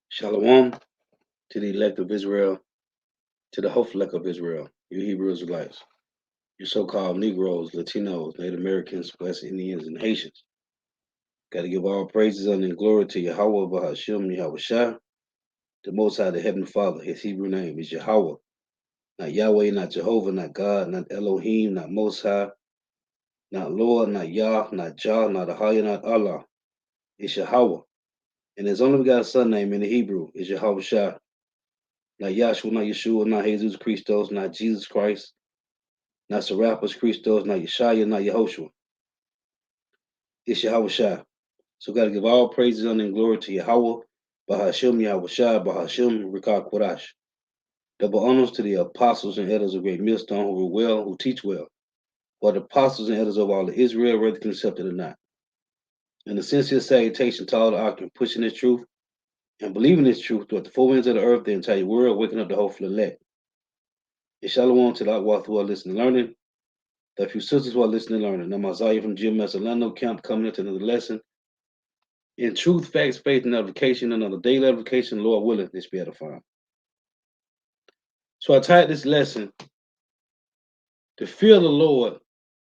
Shalom to the elect of Israel, to the hopeful elect of Israel, you Hebrew Israelites, you so-called Negroes, Latinos, Native Americans, West Indians, and Haitians. Got to give all praises and glory to Yahawah, Bahasham, Yahawashi, the Most High, the Heavenly Father. His Hebrew name is Yahawah, not Yahweh, not Jehovah, not God, not Elohim, not Most High, not Lord, not Yah, not Jah, not Ahaya, not Allah. It's Yahawah. And his only begotten son name in the Hebrew is Yahawashi. Not Yahshua, not Yeshua, not Jesus Christos, not Jesus Christ, not Serapis Christos, not Yeshaya, not Yehoshua. It's Yahawashi. So got to give all praises and glory to Yahawah, Bahasham, Yahawashi, Bahasham, Rikah Kodash. Double honors to the apostles and elders of Great Millstone who rule well, who teach well. For the apostles and elders of all of Israel, whether accepted or not. And the sincere salutation to all the ark pushing this truth and believing this truth throughout the four winds of the earth, the entire world, waking up the hopeful elect. And shalom to the Yahawah who are listening and learning. The few sisters who are listening and learning. I'm Isaiah from GMS Orlando Camp coming into another lesson. In truth, facts, faith, and edification, another daily edification, Lord willing, this be edifying. So I titled this lesson, The Fear of the Lord,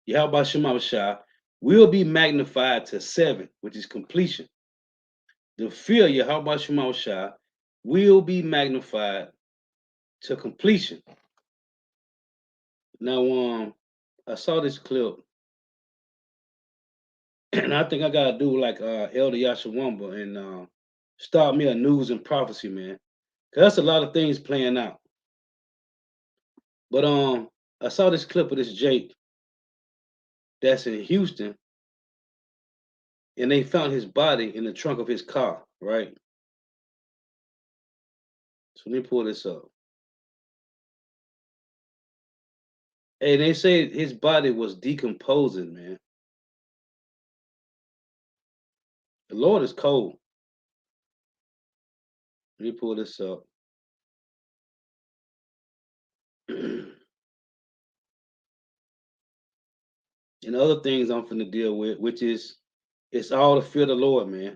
Yahweh Shema Shah, will be magnified to 7, which is completion. The fear of Yahweh Shema Shah will be magnified to completion. Now, I saw this clip, and I think I gotta do like Elder Yashawamba and start me a news and prophecy, man. Cause that's a lot of things playing out. But I saw this clip of this Jake that's in Houston, and they found his body in the trunk of his car, right? So let me pull this up. Hey, they say his body was decomposing, man. The Lord is cold. Let me pull this up. And other things I'm finna deal with, which is it's all the fear of the Lord, man.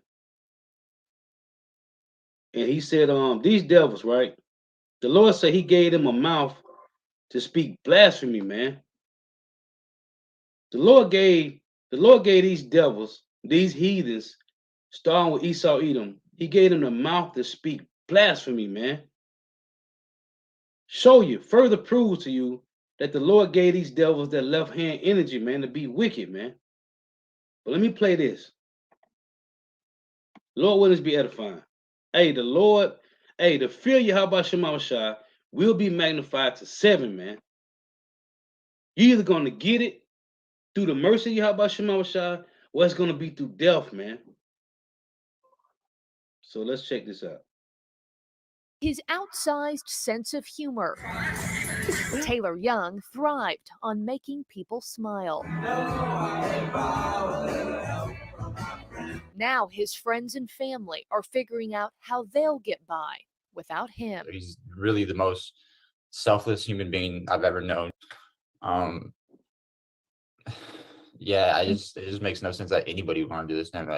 And he said, these devils, right? The Lord said he gave them a mouth to speak blasphemy, man. The Lord gave these devils, these heathens, starting with Esau Edom, he gave them the mouth to speak blasphemy, man. Show you, further proves to you that the Lord gave these devils that left hand energy, man, to be wicked, man. But let me play this. Lord, will this be edifying? Hey, the fear of Yahweh Shema Shah will be magnified to 7, man. You're either going to get it through the mercy of Yahweh Shema Shah, or it's going to be through death, man. So let's check this out. His outsized sense of humor. Taylor Young thrived on making people smile. Now his friends and family are figuring out how they'll get by without him. He's really the most selfless human being I've ever known. Yeah, it just makes no sense that anybody would want to do this to him.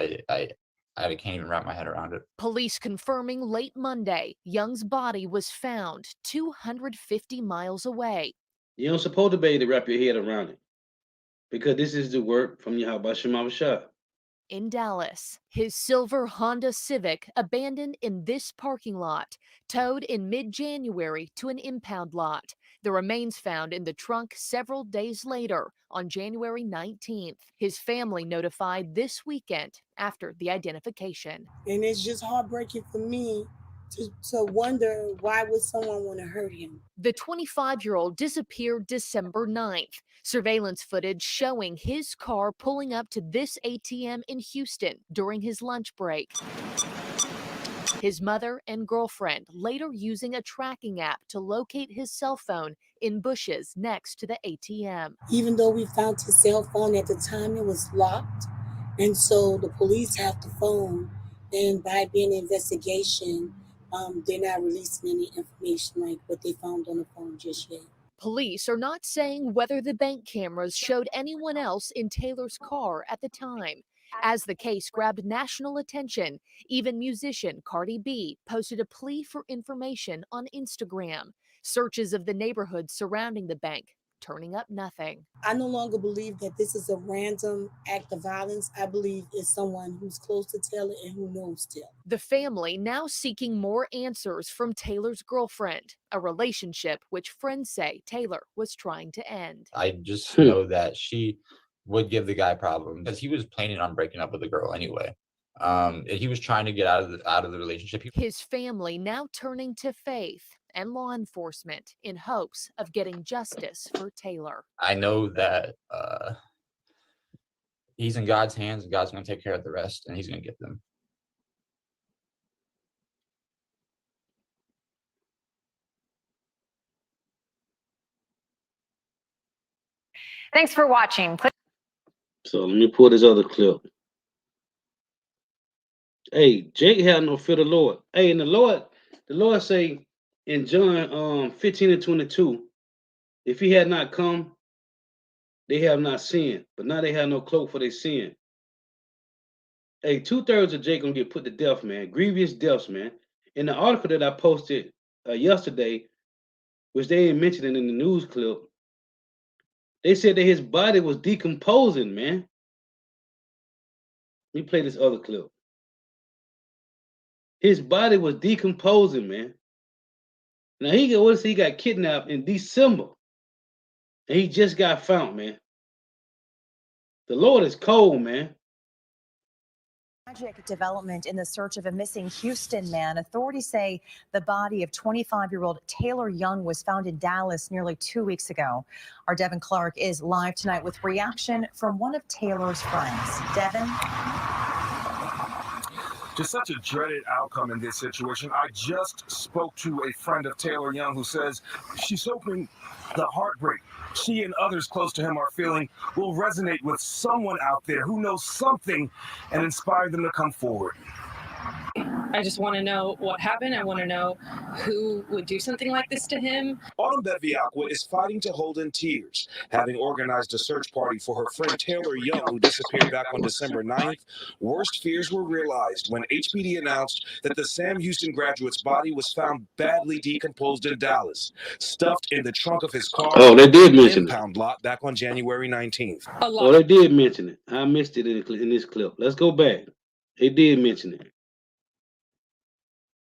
I can't even wrap my head around it. Police confirming late Monday, Young's body was found 250 miles away. You don't supposed to be able to wrap your head around it, because this is the work from Yahweh Shema Shah. In Dallas, his silver Honda Civic abandoned in this parking lot, towed in mid-January to an impound lot. The remains found in the trunk several days later, on January 19th. His family notified this weekend after the identification. And it's just heartbreaking for me to wonder, why would someone want to hurt him? The 25-year-old disappeared December 9th. Surveillance footage showing his car pulling up to this ATM in Houston during his lunch break. His mother and girlfriend later using a tracking app to locate his cell phone in bushes next to the ATM. Even though we found his cell phone at the time, it was locked. And so the police have the phone. And by being an investigation, they're not releasing any information like what they found on the phone just yet. Police are not saying whether the bank cameras showed anyone else in Taylor's car at the time. As the case grabbed national attention, even musician Cardi B posted a plea for information on Instagram. Searches of the neighborhood surrounding the bank turning up nothing. I no longer believe that this is a random act of violence. I believe it's someone who's close to Taylor and who knows Taylor. The family now seeking more answers from Taylor's girlfriend, a relationship which friends say Taylor was trying to end. I just know that she would give the guy problems because he was planning on breaking up with the girl anyway. He was trying to get out of the relationship. His family now turning to faith and law enforcement in hopes of getting justice for Taylor. I know that he's in God's hands, and God's going to take care of the rest, and he's going to get them. Thanks for watching. So let me pull this other clip. Hey, Jake had no fear of the Lord. Hey, and the Lord say in John 15:22, if he had not come, they have not sinned, but now they have no cloak for their sin. Hey, 2/3 of Jake gonna get put to death, man. Grievous deaths, man. In the article that I posted yesterday, which they ain't mentioning in the news clip, they said that his body was decomposing, man. Let me play this other clip. His body was decomposing, man. Now he got kidnapped in December, and he just got found, man. The Lord is cold, man. Tragic development in the search of a missing Houston man. Authorities say the body of 25-year-old Taylor Young was found in Dallas nearly 2 weeks ago. Our Devin Clark is live tonight with reaction from one of Taylor's friends. Devin? Just such a dreaded outcome in this situation. I just spoke to a friend of Taylor Young who says she's hoping the heartbreak she and others close to him are feeling will resonate with someone out there who knows something and inspire them to come forward. I just want to know what happened. I want to know who would do something like this to him. Autumn Beviacqua is fighting to hold in tears, having organized a search party for her friend Taylor Young, who disappeared back on December 9th. Worst fears were realized when HPD announced that the Sam Houston graduate's body was found badly decomposed in Dallas, stuffed in the trunk of his car. Oh, they did mention impound lot back on January 19th. Oh, they did mention it. I missed it in this clip. Let's go back. They did mention it.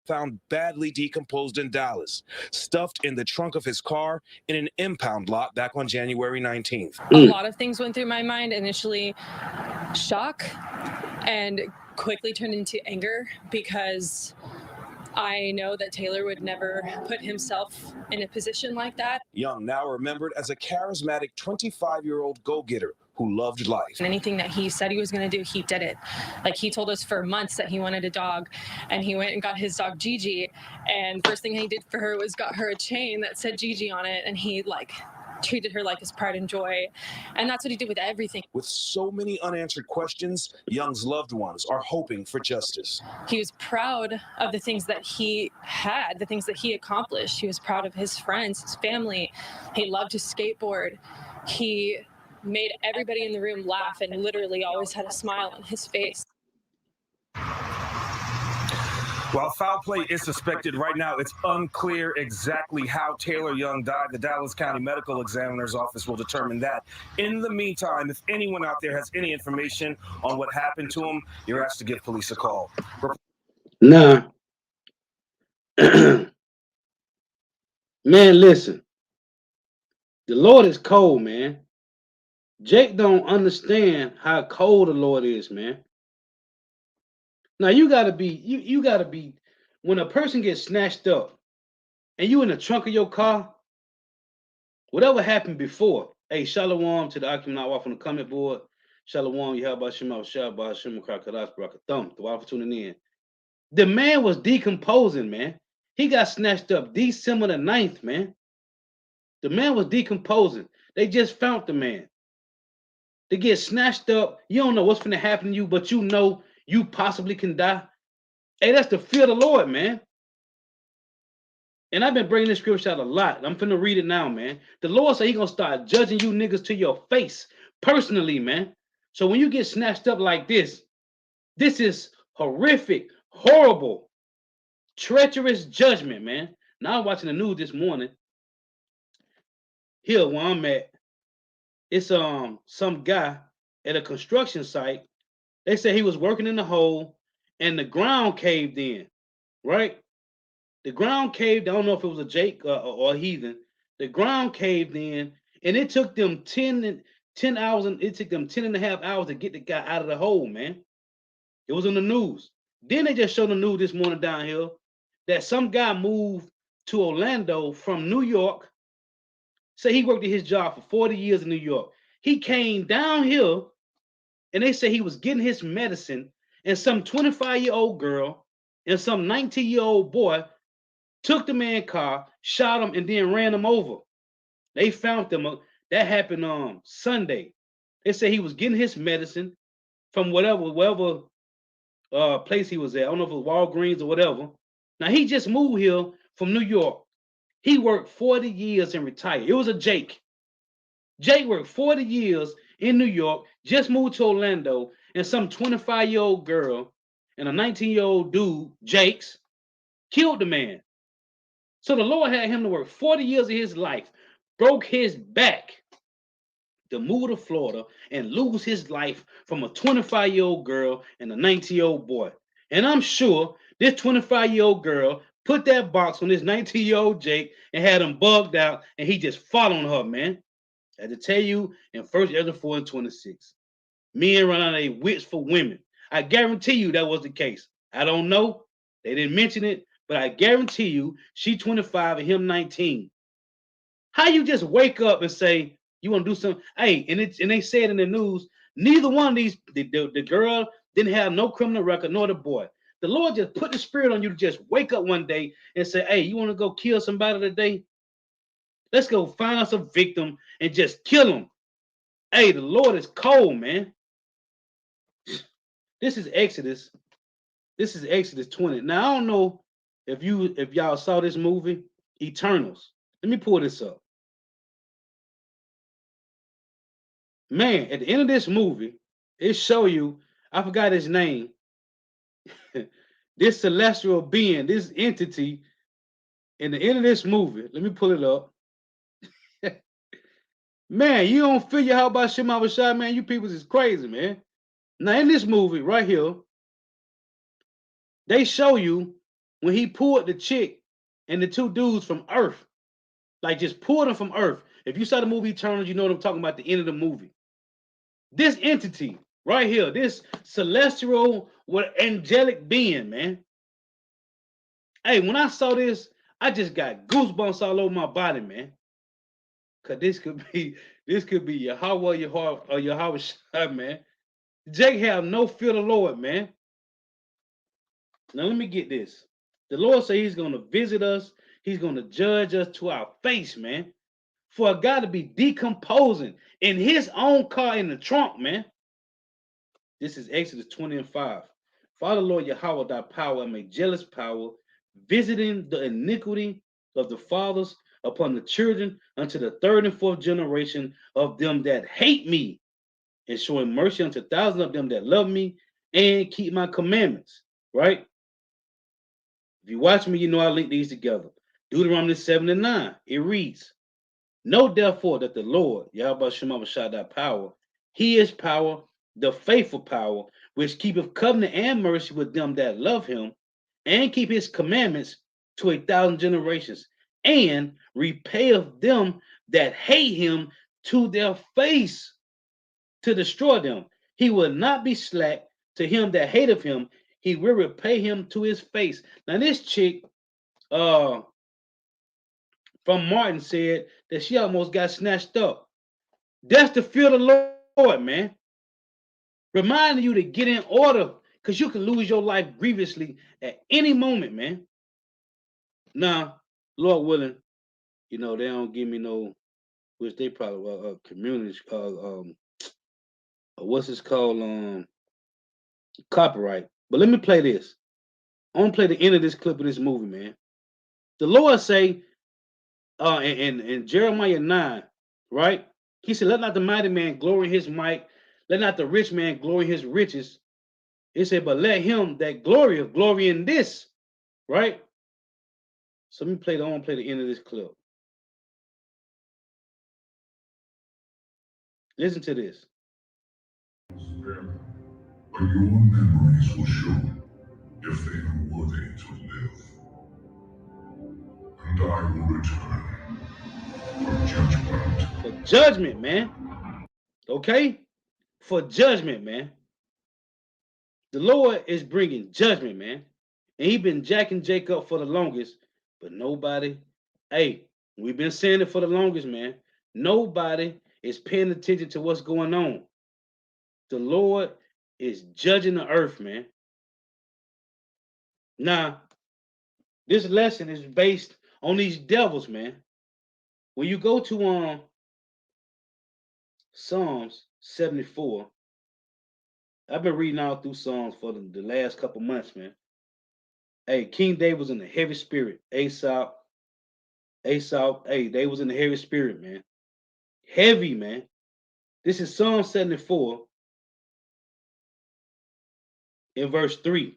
Found badly decomposed in Dallas, stuffed in the trunk of his car in an impound lot back on January 19th. A lot of things went through my mind. Initially, shock, and quickly turned into anger because I know that Taylor would never put himself in a position like that. Young, now remembered as a charismatic 25-year-old go-getter who loved life. And anything that he said he was going to do, he did it. Like, he told us for months that he wanted a dog, and he went and got his dog Gigi, and first thing he did for her was got her a chain that said Gigi on it, and he treated her like his pride and joy. And that's what he did with everything. With so many unanswered questions, Young's loved ones are hoping for justice. He was proud of the things that he had, the things that he accomplished. He was proud of his friends, his family. He loved to skateboard. He made everybody in the room laugh and literally always had a smile on his face. While foul play is suspected right now, it's unclear exactly how Taylor Young died. The Dallas County Medical Examiner's Office will determine that. In the meantime, if anyone out there has any information on what happened to him, you're asked to give police a call. Nah. Man, listen. The Lord is cold, man. Jake don't understand how cold the Lord is, man. Now you gotta be when a person gets snatched up and you in the trunk of your car, whatever happened before. Hey, shalom to the Akim from the comment board. Shalom, Bahasham, Bahasham, Krakadas, Barakathum. The wife for tuning in. The man was decomposing, man. He got snatched up December the 9th, man. The man was decomposing. They just found the man. They get snatched up. You don't know what's going to happen to you, but you know you possibly can die. Hey, that's the fear of the Lord, man. And I've been bringing this scripture out a lot. I'm finna read it now, man. The Lord said He gonna start judging you niggas to your face personally, man. So when you get snatched up like this is horrific, horrible, treacherous judgment, man. Now I was watching the news this morning. Here where I'm at, it's some guy at a construction site. They said he was working in the hole and the ground caved in, right? The ground caved. I don't know if it was a Jake or a heathen. The ground caved in, and it took them 10 hours, and it took them 10 and a half hours to get the guy out of the hole, man. It was on the news. Then they just showed the news this morning down here that some guy moved to Orlando from New York. Say he worked at his job for 40 years in New York. He came down here, and they say he was getting his medicine, and some 25-year-old girl and some 19-year-old boy took the man's car, shot him, and then ran him over. They found them. That happened on Sunday. They say he was getting his medicine from whatever place he was at. I don't know if it was Walgreens or whatever. Now he just moved here from New York. He worked 40 years and retired. It was a Jake. Jake worked 40 years in New York, just moved to Orlando, and some 25-year-old girl and a 19-year-old dude, Jake's, killed the man. So the Lord had him to work 40 years of his life, broke his back to move to Florida and lose his life from a 25-year-old girl and a 19-year-old boy. And I'm sure this 25-year-old girl put that box on this 19-year-old Jake and had him bugged out, and he just following her, man. I had to tell you in 1 Ezra 4:26, men run out of their wits for women. I guarantee you that was the case. I don't know. They didn't mention it, but I guarantee you she 25 and him 19. How you just wake up and say you want to do something? Hey, and they said in the news, neither one of these, the girl didn't have no criminal record, nor the boy. The Lord just put the spirit on you to just wake up one day and say, hey, you want to go kill somebody today? Let's go find us a victim and just kill him. Hey, the Lord is cold, man. This is Exodus. This is Exodus 20. Now I don't know if y'all saw this movie, Eternals. Let me pull this up. Man, at the end of this movie, it show you, I forgot his name. This celestial being, this entity, in the end of this movie, let me pull it up. Man, you don't figure how about Yahawashi, man. You people is crazy, man. Now, in this movie right here, they show you when he pulled the chick and the two dudes from Earth. Like, just pulled them from Earth. If you saw the movie Eternals, you know what I'm talking about at the end of the movie. This entity right here, this celestial, angelic being, man. Hey, when I saw this, I just got goosebumps all over my body, man. Cause this could be Yahawah, or Yahawashi, man. Jake have no fear of the Lord, man. Now let me get this. The Lord say he's gonna visit us, he's gonna judge us to our face, man. For a guy to be decomposing in his own car in the trunk, man. This is Exodus 20:5. Father, Lord Yahawah, thy power and make jealous power, visiting the iniquity of the fathers upon the children unto the third and fourth generation of them that hate me, and showing mercy unto thousands of them that love me and keep my commandments. Right? If you watch me, you know I link these together. Deuteronomy 7:9. It reads, know therefore that the Lord, Yahweh Shema power, he is power, the faithful power, which keepeth covenant and mercy with them that love him, and keep his commandments to 1,000 generations, and repayeth them that hate him to their face to destroy them. He will not be slack to him that hateth him, he will repay him to his face. Now, this chick from Martin said that she almost got snatched up. That's the fear of the Lord, man. Reminding you to get in order, because you can lose your life grievously at any moment, man. Now, Lord willing, they don't give me no, which they probably community, what's this called, copyright. But let me play this. I want to play the end of this clip of this movie, man. The Lord say, in Jeremiah 9, right? He said, let not the mighty man glory in his might, Let not the rich man glory in his riches. It said, but let him that glory in this, right? So let me play. I want to play the end of this clip. Listen to this. But your memories will show if they are worthy to live. And I will return for judgment. For judgment, man. Okay? For judgment, man. The Lord is bringing judgment, man. And he been jacking Jacob for the longest, but nobody, hey, we've been saying it for the longest, man. Nobody is paying attention to what's going on. The Lord is judging the earth, man. Now, this lesson is based on these devils, man. When you go to Psalms 74, I've been reading all through Psalms for the last couple months, man. Hey, King David was in the heavy spirit. Asaph, hey, they was in the heavy spirit, man. Heavy, man. This is Psalm 74 in verse 3.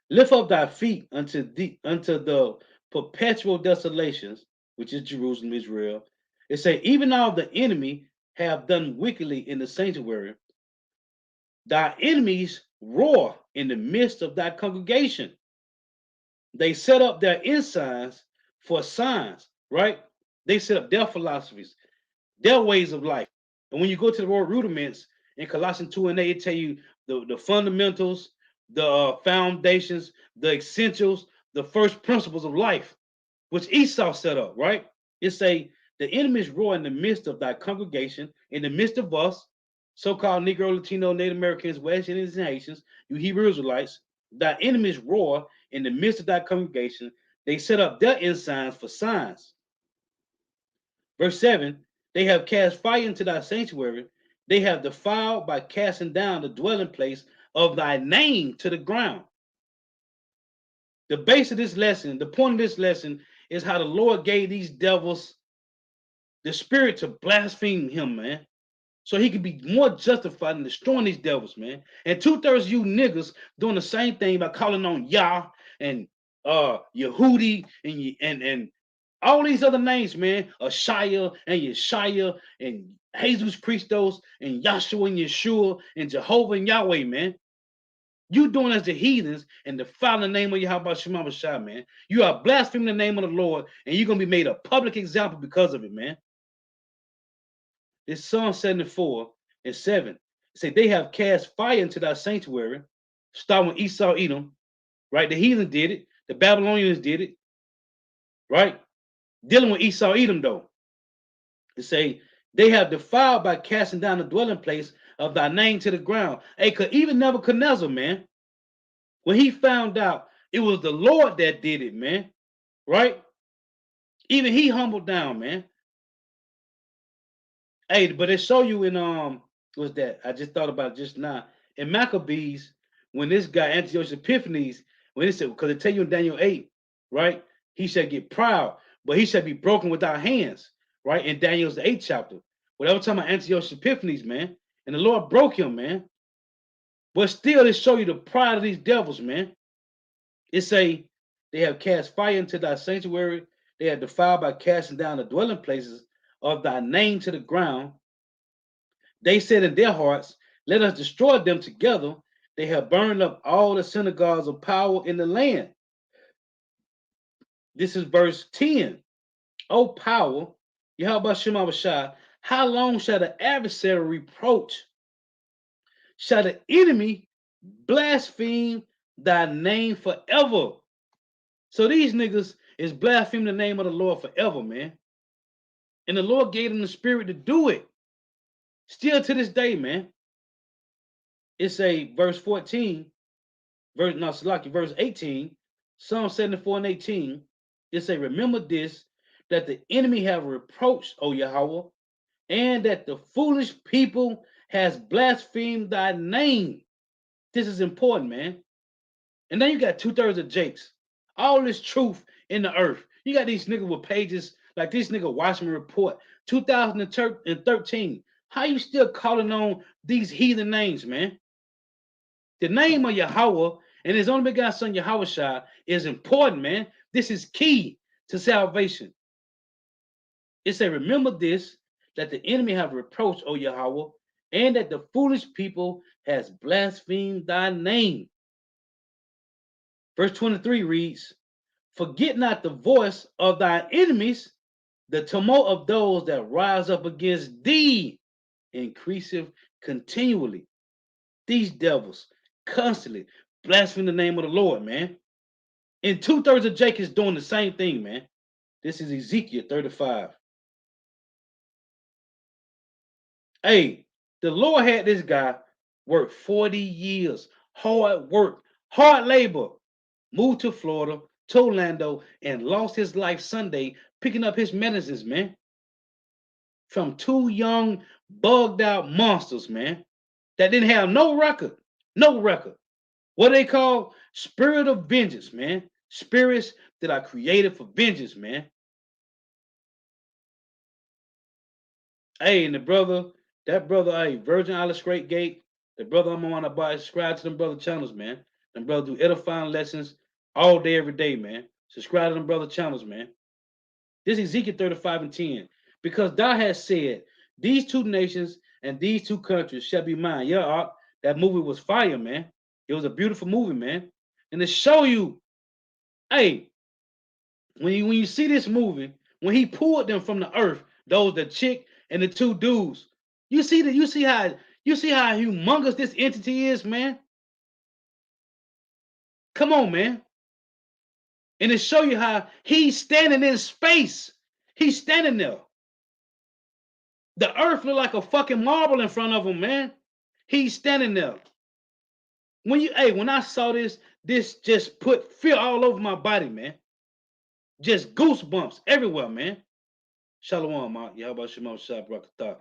Lift up thy feet unto the perpetual desolations, which is Jerusalem, Israel. It say, even all the enemy have done wickedly in the sanctuary. Thy enemies roar in the midst of thy congregation. They set up their ensigns for signs, right? They set up their philosophies, their ways of life. And when you go to the word rudiments in Colossians 2 and 8, it tell you the fundamentals, the foundations, the essentials, the first principles of life, which Esau set up, right? It say, the enemies roar in the midst of thy congregation, in the midst of us, so-called Negro, Latino, Native Americans, West Indians, and Haitians, you Hebrew Israelites, thy enemies roar in the midst of thy congregation. They set up their ensigns for signs. Verse 7, they have cast fire into thy sanctuary. They have defiled by casting down the dwelling place of thy name to the ground. The base of this lesson, the point of this lesson is how the Lord gave these devils the spirit to blaspheme him, man. So he could be more justified in destroying these devils, man. And 2/3 of you niggas doing the same thing by calling on Yah and Yehudi and all these other names, man. Ashaya and Yeshaya and Jesus Christos and Yahshua and Yeshua and Jehovah and Yahweh, man. You doing as the heathens and defiling the name of Yahawashi, man. You are blaspheming the name of the Lord, and you're gonna be made a public example because of it, man. This Psalm 74 and 7 say they have cast fire into thy sanctuary, starting with Esau, Edom, right? The heathen did it, the Babylonians did it, right? Dealing with Esau, Edom, though. It say they have defiled by casting down the dwelling place of thy name to the ground. Hey, even Nebuchadnezzar, man, when he found out it was the Lord that did it, man, right? Even he humbled down, man. Hey, but it show you in what's that? I just thought about it just now. In Maccabees, when this guy Antiochus Epiphanes, when it said, because it tell you in Daniel 8, right? He shall get proud, but he shall be broken without hands, right? In Daniel's the 8th chapter. Whatever time of Antiochus Epiphanes, man. And the Lord broke him, man. But still, it show you the pride of these devils, man. It say they have cast fire into thy sanctuary, they have defiled by casting down the dwelling places of thy name to the ground. They said in their hearts, let us destroy them together. They have burned up all the synagogues of power in the land. This is verse 10. O power, Yahawashi, how long shall the adversary reproach? Shall the enemy blaspheme thy name forever? So these niggas is blaspheming the name of the Lord forever, man. And the Lord gave them the spirit to do it. Still to this day, man. It's a verse 14, verse 18, Psalm 74 and 18. It's a remember this, that the enemy have reproached, O Yahawah, and that the foolish people has blasphemed thy name. This is important, man. And then you got 2/3 of Jakes. All this truth in the earth. You got these niggas with pages like this nigga Watchman Report, 2013, How you still calling on these heathen names, man? The name of Yahawah and his only begotten son Yahawashi is important, man. This is key to salvation. It say, remember this, that the enemy have reproached, O Yahawah, and that the foolish people has blasphemed thy name. Verse 23 reads, forget not the voice of thy enemies, the tumult of those that rise up against thee increaseth continually. These devils constantly blaspheme the name of the Lord, man. And 2/3 of Jacob is doing the same thing, man. This is Ezekiel 35. Hey, the Lord had this guy work 40 years, hard work, hard labor, moved to Florida, to Orlando, and lost his life Sunday picking up his medicines, man. From two young, bugged out monsters, man, that didn't have no record. No record. What they call spirit of vengeance, man. Spirits that are created for vengeance, man. Hey, and that brother, hey, Virgin Island Straight Gate, the brother I'm on about, subscribe to them brother channels, man. Them brother do edifying lessons all day, every day, man. Subscribe to them brother channels, man. This is Ezekiel 35 and 10. Because thou hast said, these two nations and these two countries shall be mine. Yeah, that movie was fire, man. It was a beautiful movie, man. And to show you, hey, when you see this movie, when he pulled them from the earth, the chick and the two dudes, you see how humongous this entity is, man. Come on, man. And to show you how he's standing in space. He's standing there. The earth look like a fucking marble in front of him, man. He's standing there. When I saw this just put fear all over my body, man. Just goosebumps everywhere, man. Shalom, Yahawashi.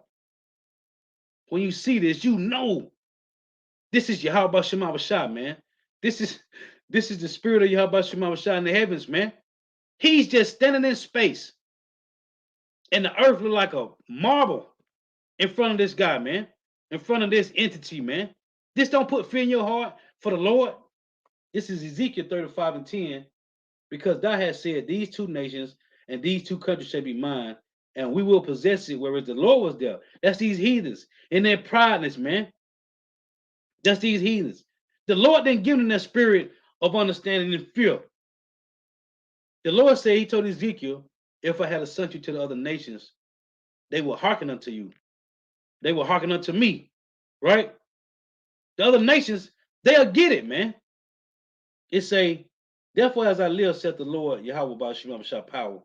When you see this, you know this is Yahawashi, man. This is the spirit of Yahawashi in the heavens, man. He's just standing in space, and the earth look like a marble in front of this guy, man. In front of this entity, man. This don't put fear in your heart for the Lord. This is Ezekiel 35 and 10. Because thou hast said, these two nations and these two countries shall be mine, and we will possess it, whereas the Lord was there. That's these heathens in their prideness, man. That's these heathens. The Lord didn't give them that spirit of understanding and fear. The Lord said, he told Ezekiel, if I had sent you to the other nations, they will hearken unto you. They will hearken unto me, right? The other nations, they'll get it, man. It say, therefore, as I live, saith the Lord, Yahawah Bahasham power,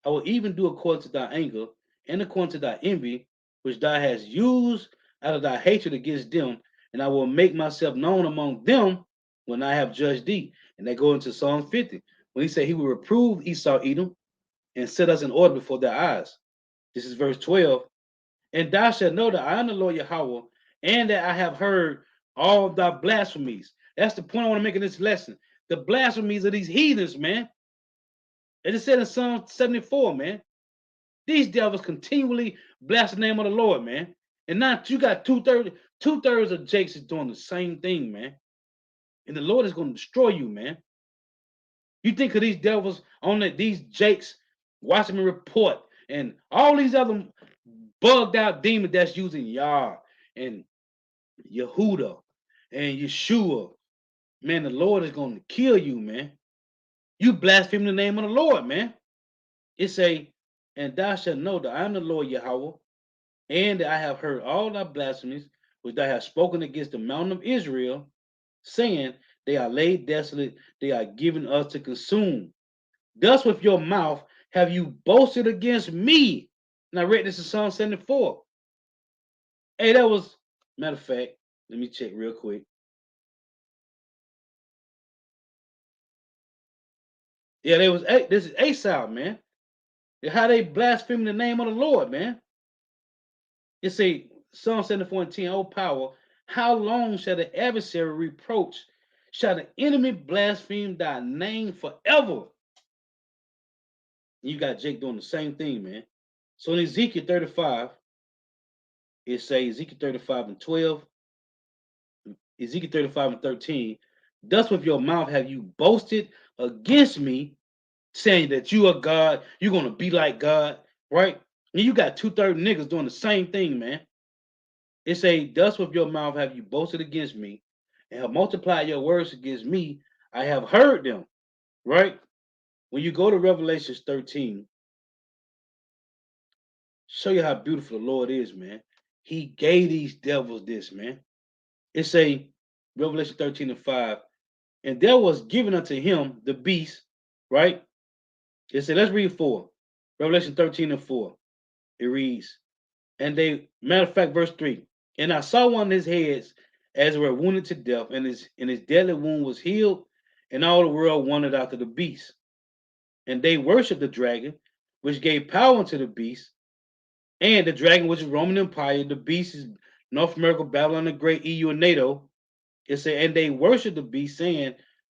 I will even do according to thy anger and according to thy envy, which thou hast used out of thy hatred against them, and I will make myself known among them when I have judged thee. And they go into Psalm 50, when he said he will reprove Esau, Edom, and set us in order before their eyes. This is verse 12. And thou shalt know that I am the Lord Yahawah, and that I have heard all thy blasphemies. That's the point I want to make in this lesson. The blasphemies of these heathens, man. As it said in Psalm 74, man. These devils continually bless the name of the Lord, man. And now you got two-thirds of Jakes is doing the same thing, man. And the Lord is going to destroy you, man. You think of these devils on these Jakes, watching me report, and all these other bugged out demons that's using Yah and Yehuda and Yeshua. Man, the Lord is going to kill you, man. You blaspheme the name of the Lord, man. It say, and thou shalt know that I am the Lord Yahawah, and that I have heard all thy blasphemies which thou hast spoken against the mountain of Israel, saying, they are laid desolate, they are given us to consume. Thus with your mouth have you boasted against me. And I read this in Psalm 74. Hey, that was, matter of fact, let me check real quick. Yeah, this is Asaph, man. How they blaspheme the name of the Lord, man. It say, Psalm 74 and 10, O power, how long shall the adversary reproach? Shall the enemy blaspheme thy name forever? You got Jake doing the same thing, man. So in Ezekiel 35, It says Ezekiel 35 and 12, Ezekiel 35 and 13. Thus with your mouth have you boasted against me, saying that you are God, you're gonna be like God, right? And you got 2/3 niggas doing the same thing, man. It say, thus with your mouth have you boasted against me, and have multiplied your words against me. I have heard them, right? When you go to Revelation 13, show you how beautiful the Lord is, man. He gave these devils this, man. It say, Revelation 13 and 5, and there was given unto him the beast, right? It said, let's read 4. Revelation 13 and 4. It reads, and they, matter of fact, verse 3, and I saw one of his heads as it were wounded to death, and his deadly wound was healed, and all the world wondered after the beast. And they worshiped the dragon, which gave power unto the beast, and the dragon which is Roman Empire, the beast is North America, Babylon the Great, EU, and NATO. It said, and they worshiped the beast, saying,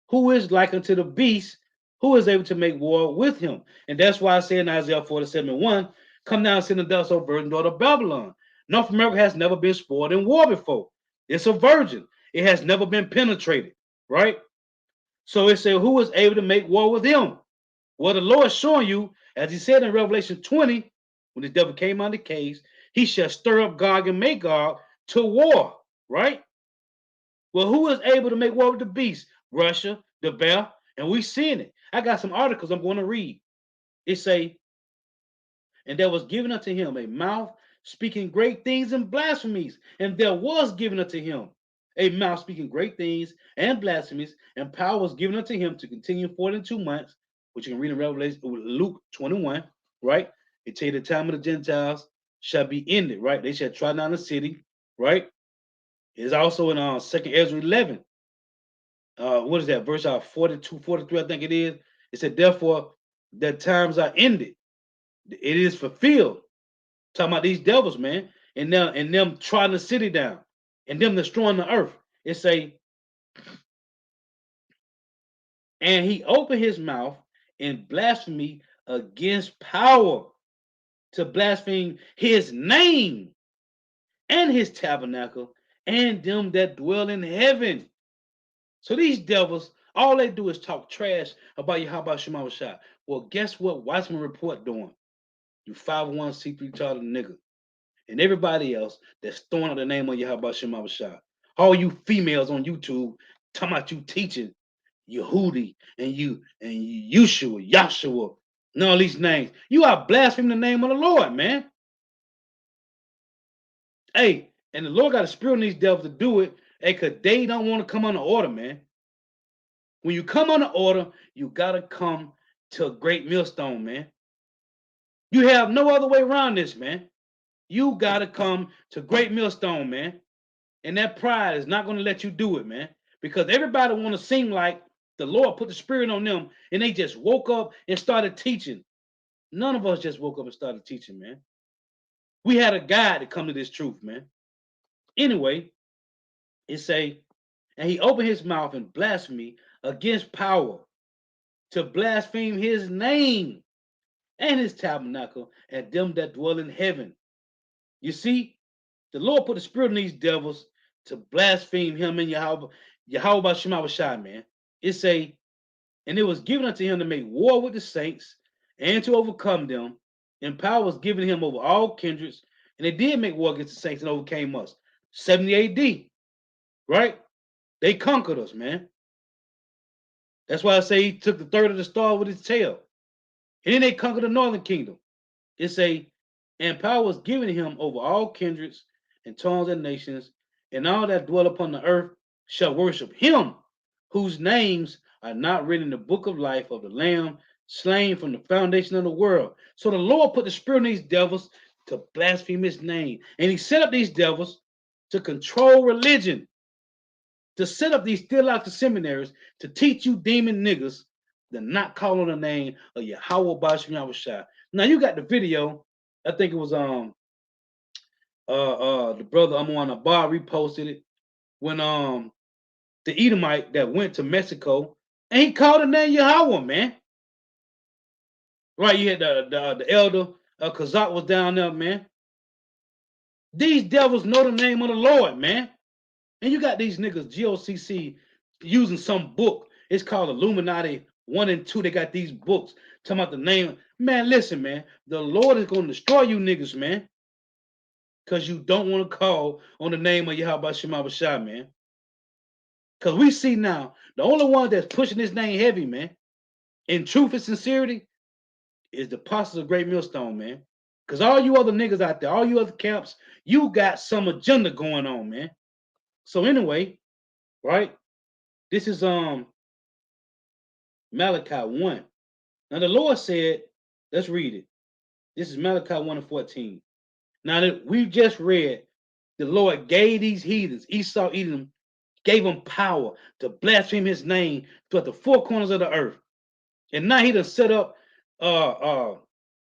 who is like unto the beast, who is able to make war with him? And that's why I say in Isaiah 47 and 1, come down, sin and dust, O virgin daughter of Babylon. North America has never been spoiled in war before. It's a virgin. It has never been penetrated, right? So it said, who is able to make war with him? Well, the Lord is showing you, as he said in Revelation 20, when the devil came out of the caves, he shall stir up Gog and Magog to war, right? Well, who is able to make war with the beast? Russia, the bear, and we seeing it. I got some articles I'm going to read. It say, and there was given unto him a mouth speaking great things and blasphemies, and there was given unto him a mouth speaking great things and blasphemies, and power was given unto him to continue 42 months, which you can read in Revelation, Luke 21, right? It tell you the time of the Gentiles shall be ended, right? They shall try down the city, right? It's also in 2nd Ezra 11. What is that? Verse 42, 43, I think it is. It said, therefore, the times are ended. It is fulfilled. Talking about these devils, man, and them trying the city down, and them destroying the earth. It say, and he opened his mouth in blasphemy against power, to blaspheme his name and his tabernacle and them that dwell in heaven. So these devils, all they do is talk trash about Yahawashi. Well, guess what Watchman Report doing? You 501c3 charter nigga. And everybody else that's throwing out the name of Yahawashi. All you females on YouTube talking about you teaching Yehudi and Yahshua, and all these names. You are blaspheming the name of the Lord, man. Hey, and the Lord got a spirit on these devils to do it, hey, because they don't want to come under order, man. When you come under order, you got to come to a great millstone, man. You have no other way around this, man. You got to come to great millstone, man. And that pride is not going to let you do it, man. Because everybody want to seem like the Lord put the spirit on them and they just woke up and started teaching. None of us just woke up and started teaching, man. We had a guide to come to this truth, man. Anyway, it say, and he opened his mouth in blasphemy against power, to blaspheme his name and his tabernacle and them that dwell in heaven. You see, the Lord put the spirit in these devils to blaspheme him and Yahawah Shema, man. It say, and it was given unto him to make war with the saints and to overcome them, and power was given him over all kindreds, and they did make war against the saints and overcame us. 70 AD, right? They conquered us, man. That's why I say he took the third of the star with his tail. And then they conquered the northern kingdom. It say, and power was given him over all kindreds and tongues and nations, and all that dwell upon the earth shall worship him, whose names are not written in the book of life of the Lamb slain from the foundation of the world. So the Lord put the spirit in these devils to blaspheme his name. And he set up these devils to control religion, to set up these theological seminaries to teach you demon niggas to not call on the name of Yahawah Bahasham Yahawashi. Now you got the video. I think it was the brother Amon Abar reposted it when the Edomite that went to Mexico and he called the name Yahawah, man. Right, you had the elder Kazak was down there, man. These devils know the name of the Lord, man. And you got these niggas, GOCC, using some book. It's called Illuminati 1 and 2. They got these books talking about the name. Man, listen, man. The Lord is going to destroy you niggas, man. Because you don't want to call on the name of Yahawashi, man. Because we see now, the only one that's pushing this name heavy, man, in truth and sincerity, is the apostles of Great Millstone, man. Because all you other niggas out there, all you other camps, you got some agenda going on, man. So anyway, right? This is Malachi 1. Now the Lord said, let's read it. This is Malachi 1 and 14. Now that we just read, the Lord gave these heathens, Esau, Edom, gave them power to blaspheme his name throughout the four corners of the earth. And now he done set up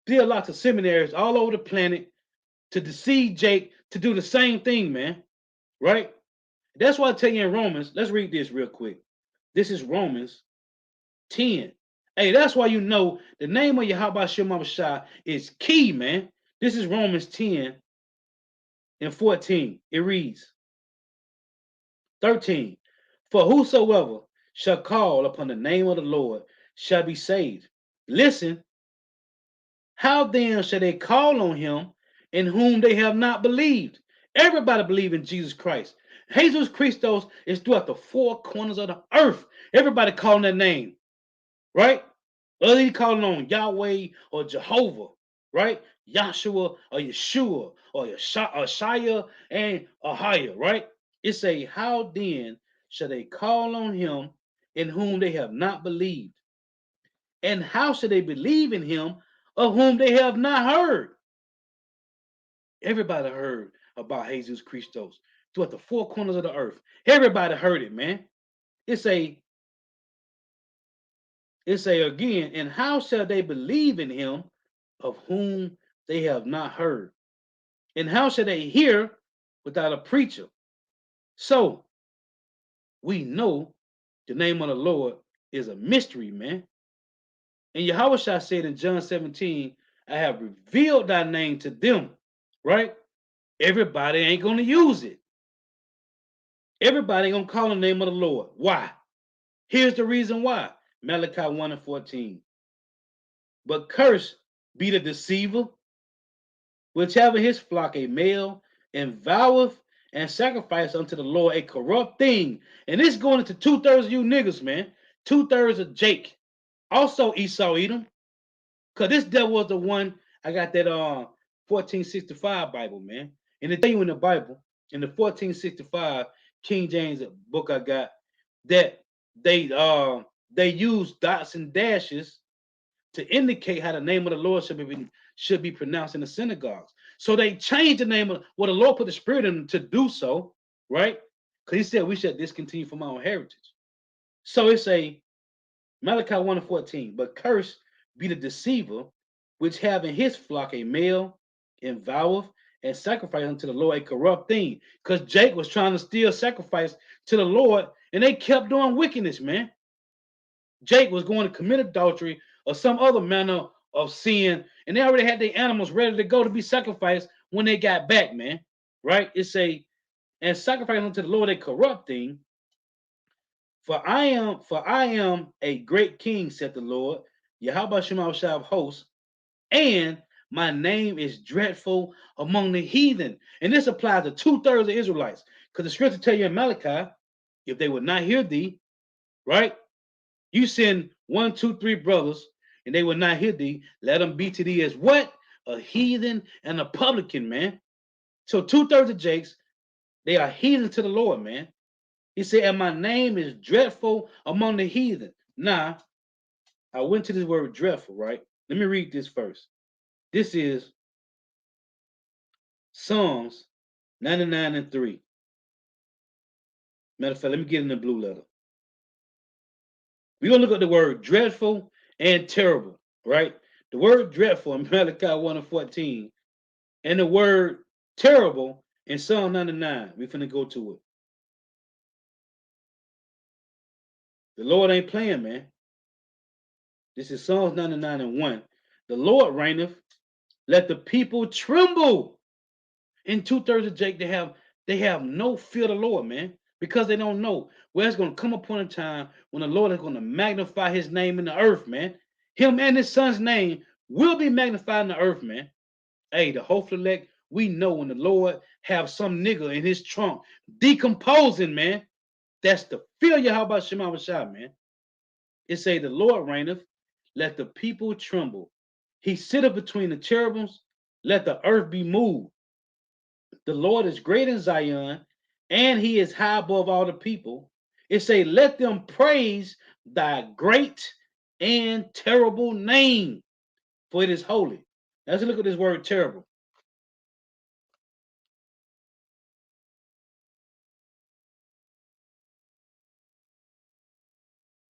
theological seminaries all over the planet to deceive Jake to do the same thing, man. Right? That's why I tell you in Romans, let's read this real quick. This is Romans 10. Hey, that's why you know the name of Yahawashi is key, man. This is Romans 10 and 14. It reads 13. For whosoever shall call upon the name of the Lord shall be saved. Listen, how then shall they call on him in whom they have not believed? Everybody believe in Jesus Christ. Jesus Christos is throughout the four corners of the earth. Everybody calling that name, right? Whether he calling on Yahweh or Jehovah, right? Yahshua or Yeshua or Shia and Ahia, right? It say, how then shall they call on him in whom they have not believed? And how should they believe in him of whom they have not heard? Everybody heard about Jesus Christos throughout the four corners of the earth. Everybody heard it, man. It's a again, and how shall they believe in him of whom they have not heard? And how shall they hear without a preacher? So we know the name of the Lord is a mystery, man. And Yahawashi said in John 17, I have revealed thy name to them, right? Everybody ain't going to use it. Everybody ain't going to call the name of the Lord. Why? Here's the reason why. Malachi 1 and 14. But cursed be the deceiver, which having his flock a male, and voweth and sacrifice unto the Lord a corrupt thing. And this going into 2/3 of you niggas, man. 2/3 of Jake. Also Esau Edom. Because this devil was the one, I got that 1465 Bible, man. And they tell you in the Bible, in the 1465 King James book I got, that they use dots and dashes to indicate how the name of the Lord should be pronounced in the synagogues. So they changed the name of the Lord put the spirit in them to do so, right? Because he said we should discontinue from our own heritage. So it's a Malachi 1 and 14, but cursed be the deceiver, which have in his flock a male, and voweth and sacrifice unto the Lord a corrupt thing. Because Jake was trying to steal sacrifice to the Lord, and they kept doing wickedness, man. Jake was going to commit adultery or some other manner of sin, and they already had their animals ready to go to be sacrificed when they got back, man. Right? It's a and sacrifice unto the Lord a corrupt thing. For I am a great king, said the Lord, Yahawashi of hosts, and my name is dreadful among the heathen. And this applies to 2/3 of Israelites. Because the scripture tell you in Malachi, if they would not hear thee, right? You send 1, 2, 3 brothers, and they will not hear thee. Let them be to thee as what? A heathen and a publican, man. So 2/3 of Jakes, they are heathen to the Lord, man. He said, and my name is dreadful among the heathen. Now, I went to this word dreadful, right? Let me read this first. This is Psalms 99 and 3. Matter of fact, let me get in the blue letter. We're going to look at the word dreadful and terrible, right? The word dreadful in Malachi 1 and 14, and the word terrible in Psalm 99. We're finna go to it. The Lord ain't playing, man. This is Psalms 99 and 1. The Lord reigneth, let the people tremble. In 2/3 of Jake, they have no fear of the Lord, man, because they don't know where it's going to come upon a time when the Lord is going to magnify his name in the earth, man. Him and his son's name will be magnified in the earth, man. Hey, the hopeful elect, we know when the Lord have some nigga in his trunk decomposing, man. That's the fear Yahawashi, man. It say the Lord reigneth, let the people tremble. He sitteth between the cherubims, let the earth be moved. The Lord is great in Zion, and he is high above all the people. It say, let them praise thy great and terrible name, for it is holy. Let's look at this word terrible.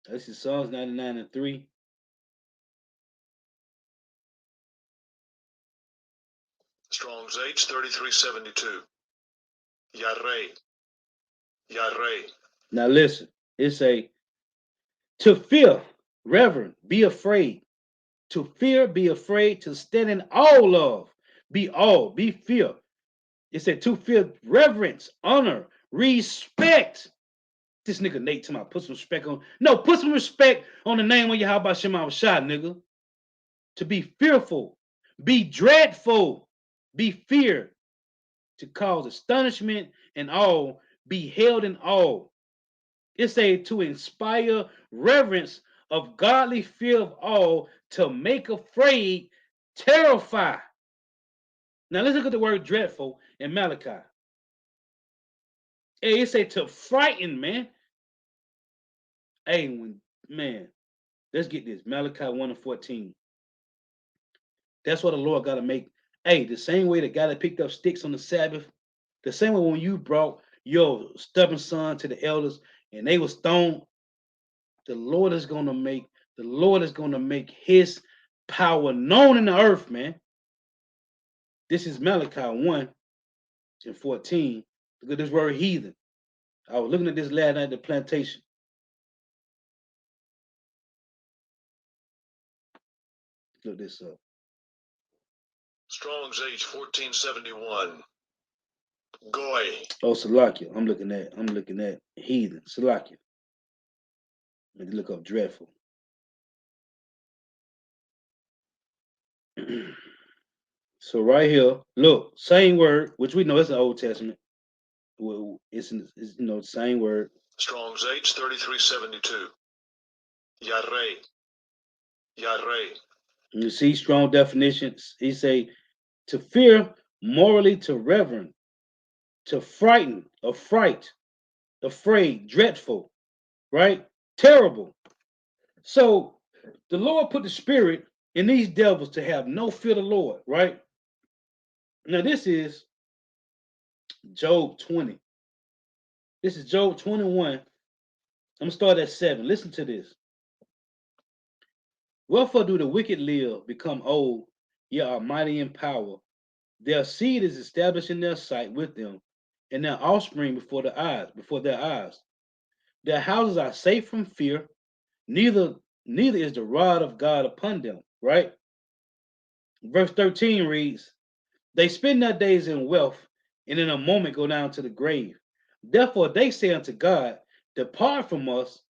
This is Psalms 99:3. Strong's H 3372. Yahweh. Yahweh. Now listen, it say, to fear, reverend, be afraid. To fear, be afraid. To stand in awe of, be fear. It said to fear, reverence, honor, respect. This nigga Nate to my put some respect on. No, put some respect on the name of Yahweh Shema Shah, nigga. To be fearful, be dreadful, be feared, to cause astonishment and awe, be held in awe. It's a to inspire reverence of godly fear of awe, to make afraid, terrify. Now let's look at the word dreadful in Malachi. Hey, it's a to frighten, man. Hey, man, let's get this. Malachi 1:14. That's what the Lord got to make. Hey, the same way the guy that picked up sticks on the Sabbath, the same way when you brought your stubborn son to the elders and they were stoned, the Lord is gonna make his power known in the earth, man. This is Malachi 1:14. Look at this word heathen. I was looking at this last night at the plantation. Look this up. Strong's H 1471. Goy. Oh, Salakia. I'm looking at heathen. Salakia. Let me look up dreadful. So right here, look, same word, which we know it's the Old Testament. Well, it's same word. Strong's H 3372. Yahweh. Yahweh. You see strong definitions. He say to fear, morally to reverend, to frighten, affright, afraid, dreadful, right? Terrible. So the Lord put the spirit in these devils to have no fear of the Lord, right? Now this is Job 20. This is Job 21. I'm gonna start at 7. Listen to this. Wherefore do the wicked live, become old, yet are mighty in power? Their seed is established in their sight with them, and their offspring before their eyes. Their houses are safe from fear, neither is the rod of God upon them. Right? Verse 13 reads, they spend their days in wealth, and in a moment go down to the grave. Therefore they say unto God, depart from us,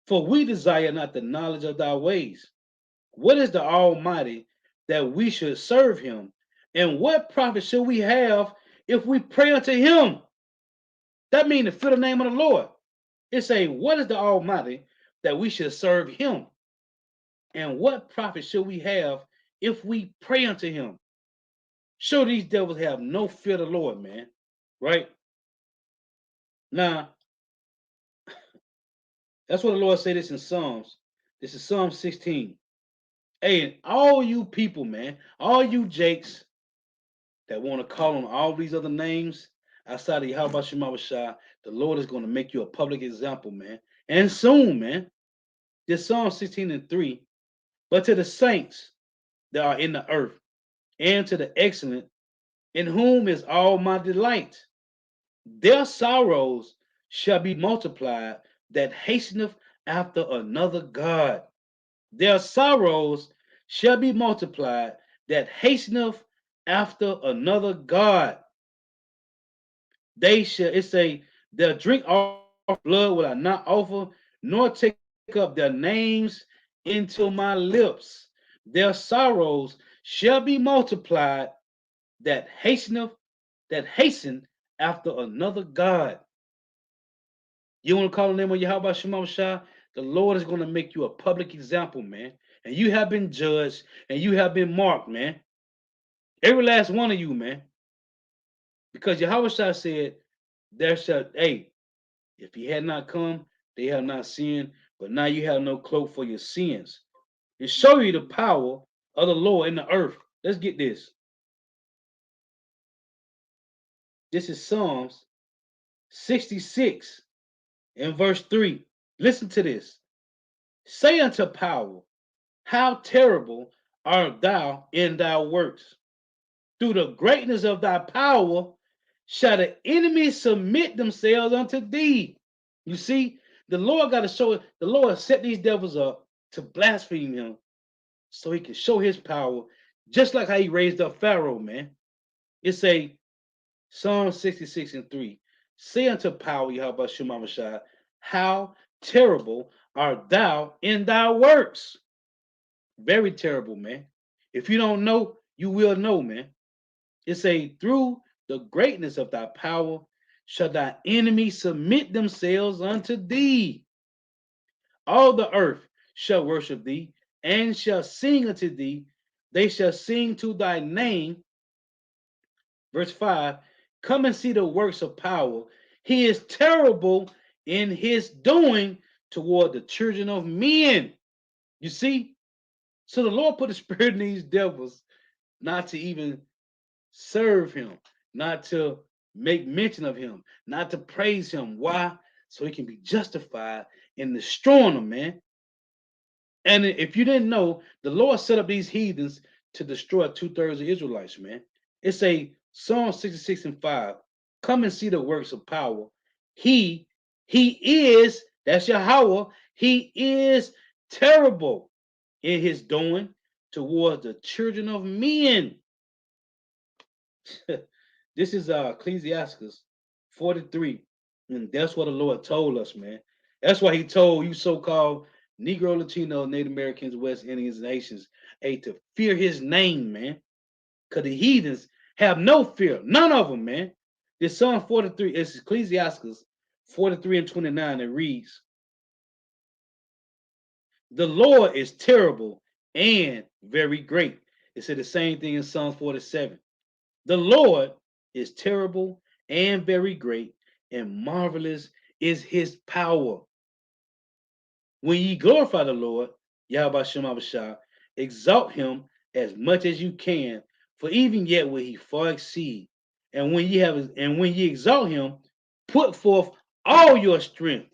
for we desire not the knowledge of thy ways. What is the Almighty that we should serve him? And what profit should we have if we pray unto him? That means to fear the name of the Lord. It's saying, what is the Almighty that we should serve him? And what profit should we have if we pray unto him? Sure, these devils have no fear of the Lord, man. Right? Now, that's what the Lord said this in Psalms. This is Psalm 16. Hey, and all you people, man, all you Jakes that want to call on all these other names outside of Yahweh Shema Shah, the Lord is going to make you a public example, man. And soon, man. This Psalm 16:3. But to the saints that are in the earth, and to the excellent, in whom is all my delight, their sorrows shall be multiplied, that hasteneth after another God. Their sorrows shall be multiplied, that hasteneth after another God. They shall, it say, they'll drink off blood will I not offer, nor take up their names into my lips. Their sorrows shall be multiplied that hasten after another God. You want to call the name of Yahweh Shema Shah? The Lord is going to make you a public example, man. And you have been judged and you have been marked, man. Every last one of you, man. Because Yahweh Shah said, there shall, hey, if he had not come, they have not sinned, but now you have no cloak for your sins. And show you the power of the Lord in the earth. Let's get this. This is Psalms 66 and verse 3. Listen to this. Say unto power, how terrible art thou in thy works. Through the greatness of thy power shall the enemies submit themselves unto thee. You see, the Lord got to show it. The Lord set these devils up to blaspheme him so he can show his power, just like how he raised up Pharaoh, man. It's a Psalm 66 and 3. Say unto power, Yahweh Shema Mashah, how terrible art thou in thy works. Very terrible, man. If you don't know, you will know, man. It's a through the greatness of thy power shall thy enemies submit themselves unto thee. All the earth shall worship thee and shall sing unto thee. They shall sing to thy name. Verse 5, come and see the works of power. He is terrible in his doing toward the children of men. You see? So the Lord put a spirit in these devils not to even serve him, not to make mention of him, not to praise him. Why? So he can be justified in destroying them, man. And if you didn't know, the Lord set up these heathens to destroy 2/3 of Israelites, man. It's a Psalm 66 and 5. Come and see the works of power. He is, that's Yahawah, he is terrible in his doing towards the children of men. This is Ecclesiastes 43. And that's what the Lord told us, man. That's why he told you so-called Negro, Latino, Native Americans, West Indians, and Haitians, hey, to fear his name, man. Because the heathens have no fear. None of them, man. This Psalm 43, it's Ecclesiastes 43 and 29. It reads, the Lord is terrible and very great. It said the same thing in Psalm 47. The Lord is terrible and very great, and marvelous is his power. When ye glorify the Lord, Yahweh Shema Bashah, exalt him as much as you can, for even yet will he far exceed. And when ye exalt him, put forth all your strength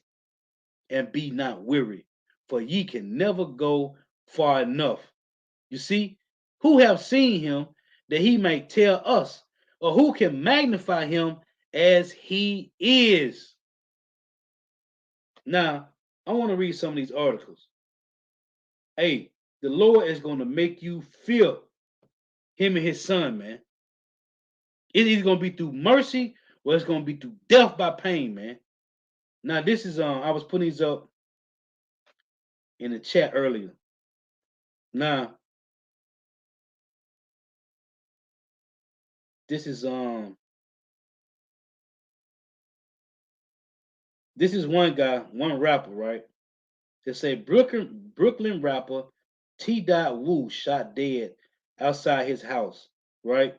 and be not weary, for ye can never go far enough. You see, who have seen him that he may tell us, or who can magnify him as he is? Now, I want to read some of these articles. Hey, the Lord is going to make you feel him and his son, man. It's either going to be through mercy or it's going to be through death by pain, man. Now, this is I was putting these up in the chat earlier. Now, this is one guy, one rapper, right? They say Brooklyn rapper T. Wu shot dead outside his house, right?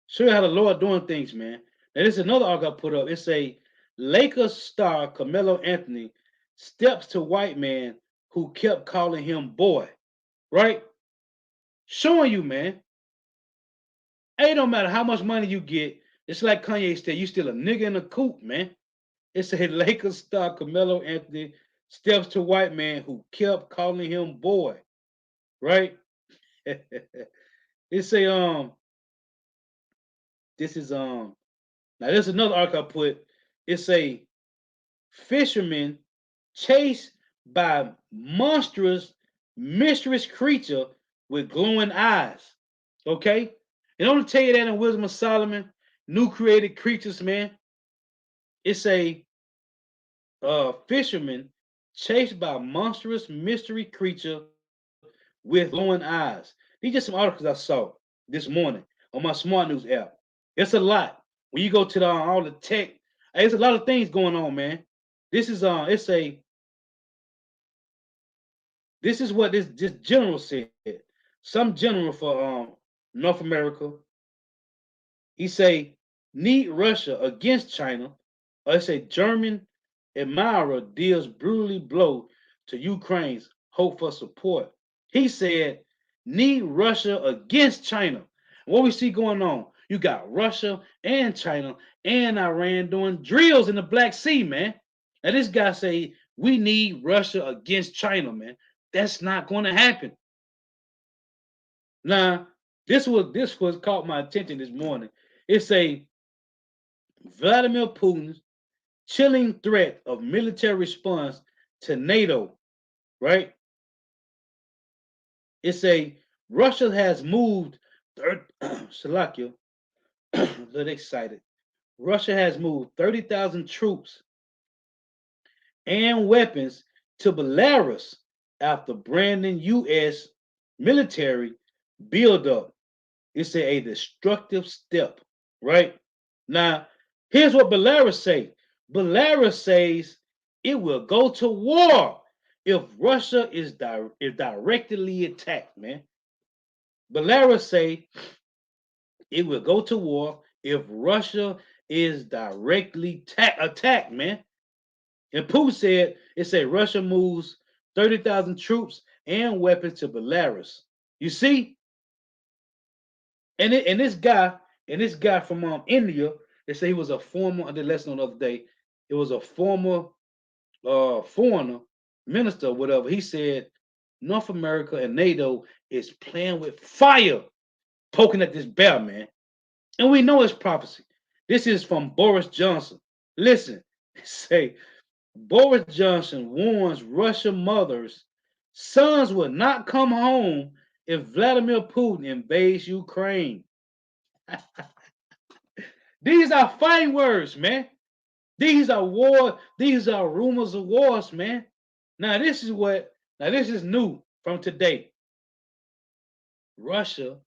Show you how the Lord doing things, man. Now, this is another article I put up. It's a Lakers star Carmelo Anthony steps to white man who kept calling him boy, right? Showing you, man. Hey, it don't matter how much money you get. It's like Kanye said, you still a nigga in a coop, man. It's a Lakers star Carmelo Anthony steps to white man who kept calling him boy, right? It's a this is now there's another article I put. It's a fisherman chased by monstrous mysterious creature with glowing eyes. Okay, and I'm gonna tell you that in Wisdom of Solomon. new created creatures, man. It's a fisherman chased by a monstrous mystery creature with glowing eyes. These just some articles I saw this morning on my Smart News app. It's a lot. When you go to all the tech, there's a lot of things going on, man. This is this is what this general said. Some general for North America. He say need Russia against China. Or it's a German admirer deals brutally blow to Ukraine's hope for support. He said need Russia against China. What we see going on, you got Russia and China and Iran doing drills in the Black Sea, man. And this guy say we need Russia against China, man. That's not going to happen. Now, this was caught my attention this morning. It's a Vladimir Putin's chilling threat of military response to NATO, right? It's a Russia has moved Slovakia, a little excited. Russia has moved 30,000 troops and weapons to Belarus after branding U.S. military buildup. It's a destructive step, right? Now, here's what Belarus say. Belarus says it will go to war if Russia is directly attacked, man. Belarus say it will go to war if Russia is directly attacked, man. And Putin said Russia moves 30,000 troops and weapons to Belarus. You see? And this guy from India, they say he was a former, I did lesson on the other day. It was a former foreigner, minister, or whatever. He said North America and NATO is playing with fire, poking at this bear, man. And we know it's prophecy. This is from Boris Johnson. Listen, say Boris Johnson warns Russian mothers sons will not come home if Vladimir Putin invades Ukraine. These are fighting words, man. These are war. These are rumors of wars, man. Now this is new from today. Russia,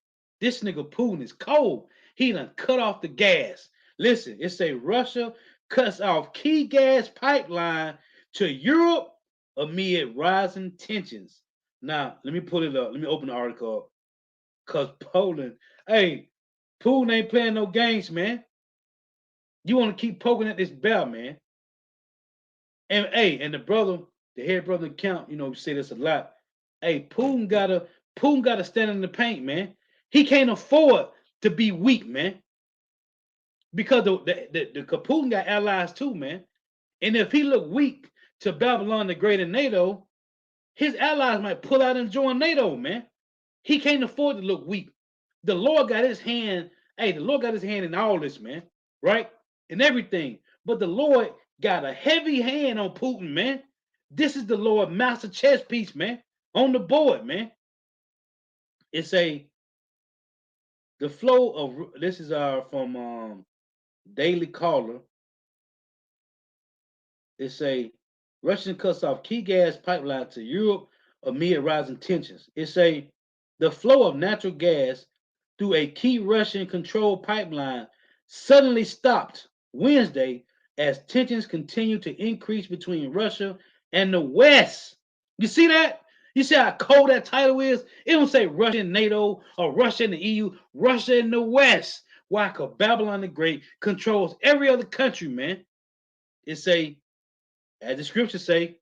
this nigga Putin is cold. He done cut off the gas. Listen, it say Russia cuts off key gas pipeline to Europe amid rising tensions. Now, let me pull it up. Let me open the article up. Because Poland, hey, Putin ain't playing no games, man. You want to keep poking at this bear, man. And hey, and the head brother count, we say this a lot. Hey, Putin gotta stand in the paint, man. He can't afford to be weak, man. Because the Putin got allies too, man. And if he look weak to Babylon the Great and NATO, his allies might pull out and join NATO, man. He can't afford to look weak. The Lord got his hand. Hey, the Lord got his hand in all this, man. Right? And everything. But the Lord got a heavy hand on Putin, man. This is the Lord master chess piece, man. On the board, man. It's the flow of this is from Daily Caller. It's Russian cuts off key gas pipeline to Europe amid rising tensions. It's the flow of natural gas through a key Russian controlled pipeline suddenly stopped Wednesday as tensions continue to increase between Russia and the West. You see that? You see how cold that title is? It don't say Russia and NATO or Russia and the EU, Russia and the West. Why? Because Babylon the Great controls every other country, man. It's as the scriptures say,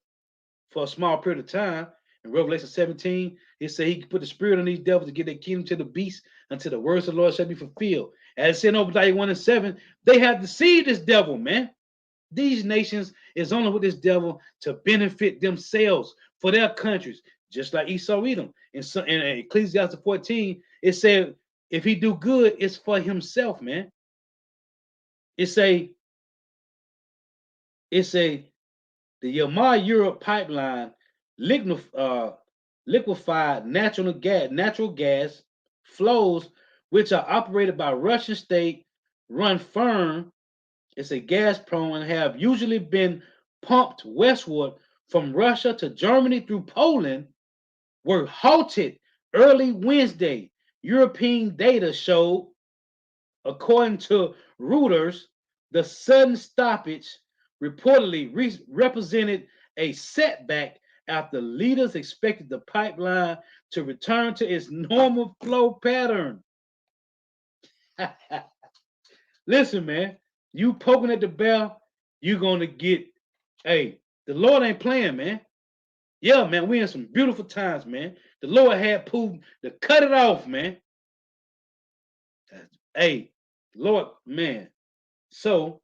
for a small period of time. In Revelation 17, it say he put the spirit on these devils to give their kingdom to the beast until the words of the Lord shall be fulfilled. As it said in Obadiah 1 and 7, they have deceived this devil, man. These nations is only with this devil to benefit themselves for their countries, just like Esau Edom. In Ecclesiastes 14, it said, if he do good, it's for himself, man. It's the Yahawah Europe pipeline liquefied natural gas flows, which are operated by Russian state run firm. It's a gas prone and have usually been pumped westward from Russia to Germany through Poland were halted early Wednesday. European data showed, according to Reuters, the sudden stoppage reportedly represented a setback after leaders expected the pipeline to return to its normal flow pattern. Listen, man, you poking at the bell, you're gonna get. Hey, the Lord ain't playing, man. Yeah, man, we in some beautiful times, man. The Lord had Putin to cut it off, man. Hey, Lord, man. So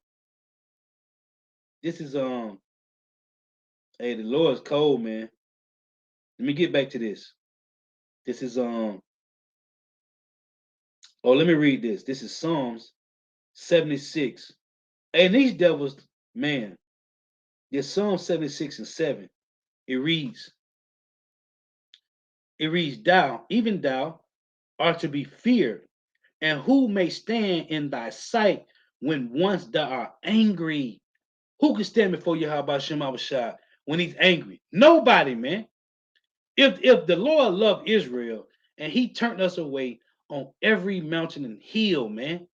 this is hey, the Lord's cold, man. Let me get back to this. This is oh, let me read this. This is Psalms 76. And these devils, man, this Psalm 76 and 7. It reads, thou, even thou, art to be feared, and who may stand in thy sight when once thou art angry? Who can stand before Yahawashi when he's angry? Nobody, man. If the Lord loved Israel and he turned us away on every mountain and hill, man,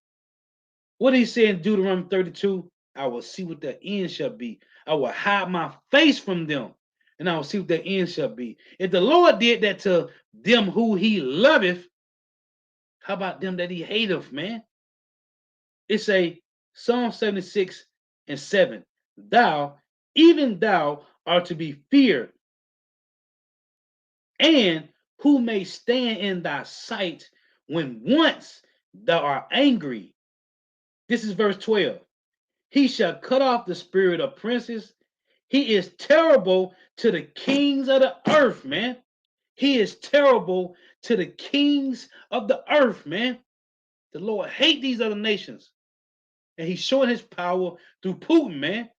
what he said in Deuteronomy 32, I will see what their end shall be. I will hide my face from them, and I will see what their end shall be. If the Lord did that to them who he loveth, how about them that he hateth, man? It's a Psalm 76 and 7. Thou, even thou, art to be feared, and who may stand in thy sight when once thou art angry. This is verse 12. He shall cut off the spirit of princes. He is terrible to the kings of the earth, man. He is terrible to the kings of the earth, man. The Lord hate these other nations. And he's showing his power through Putin, man.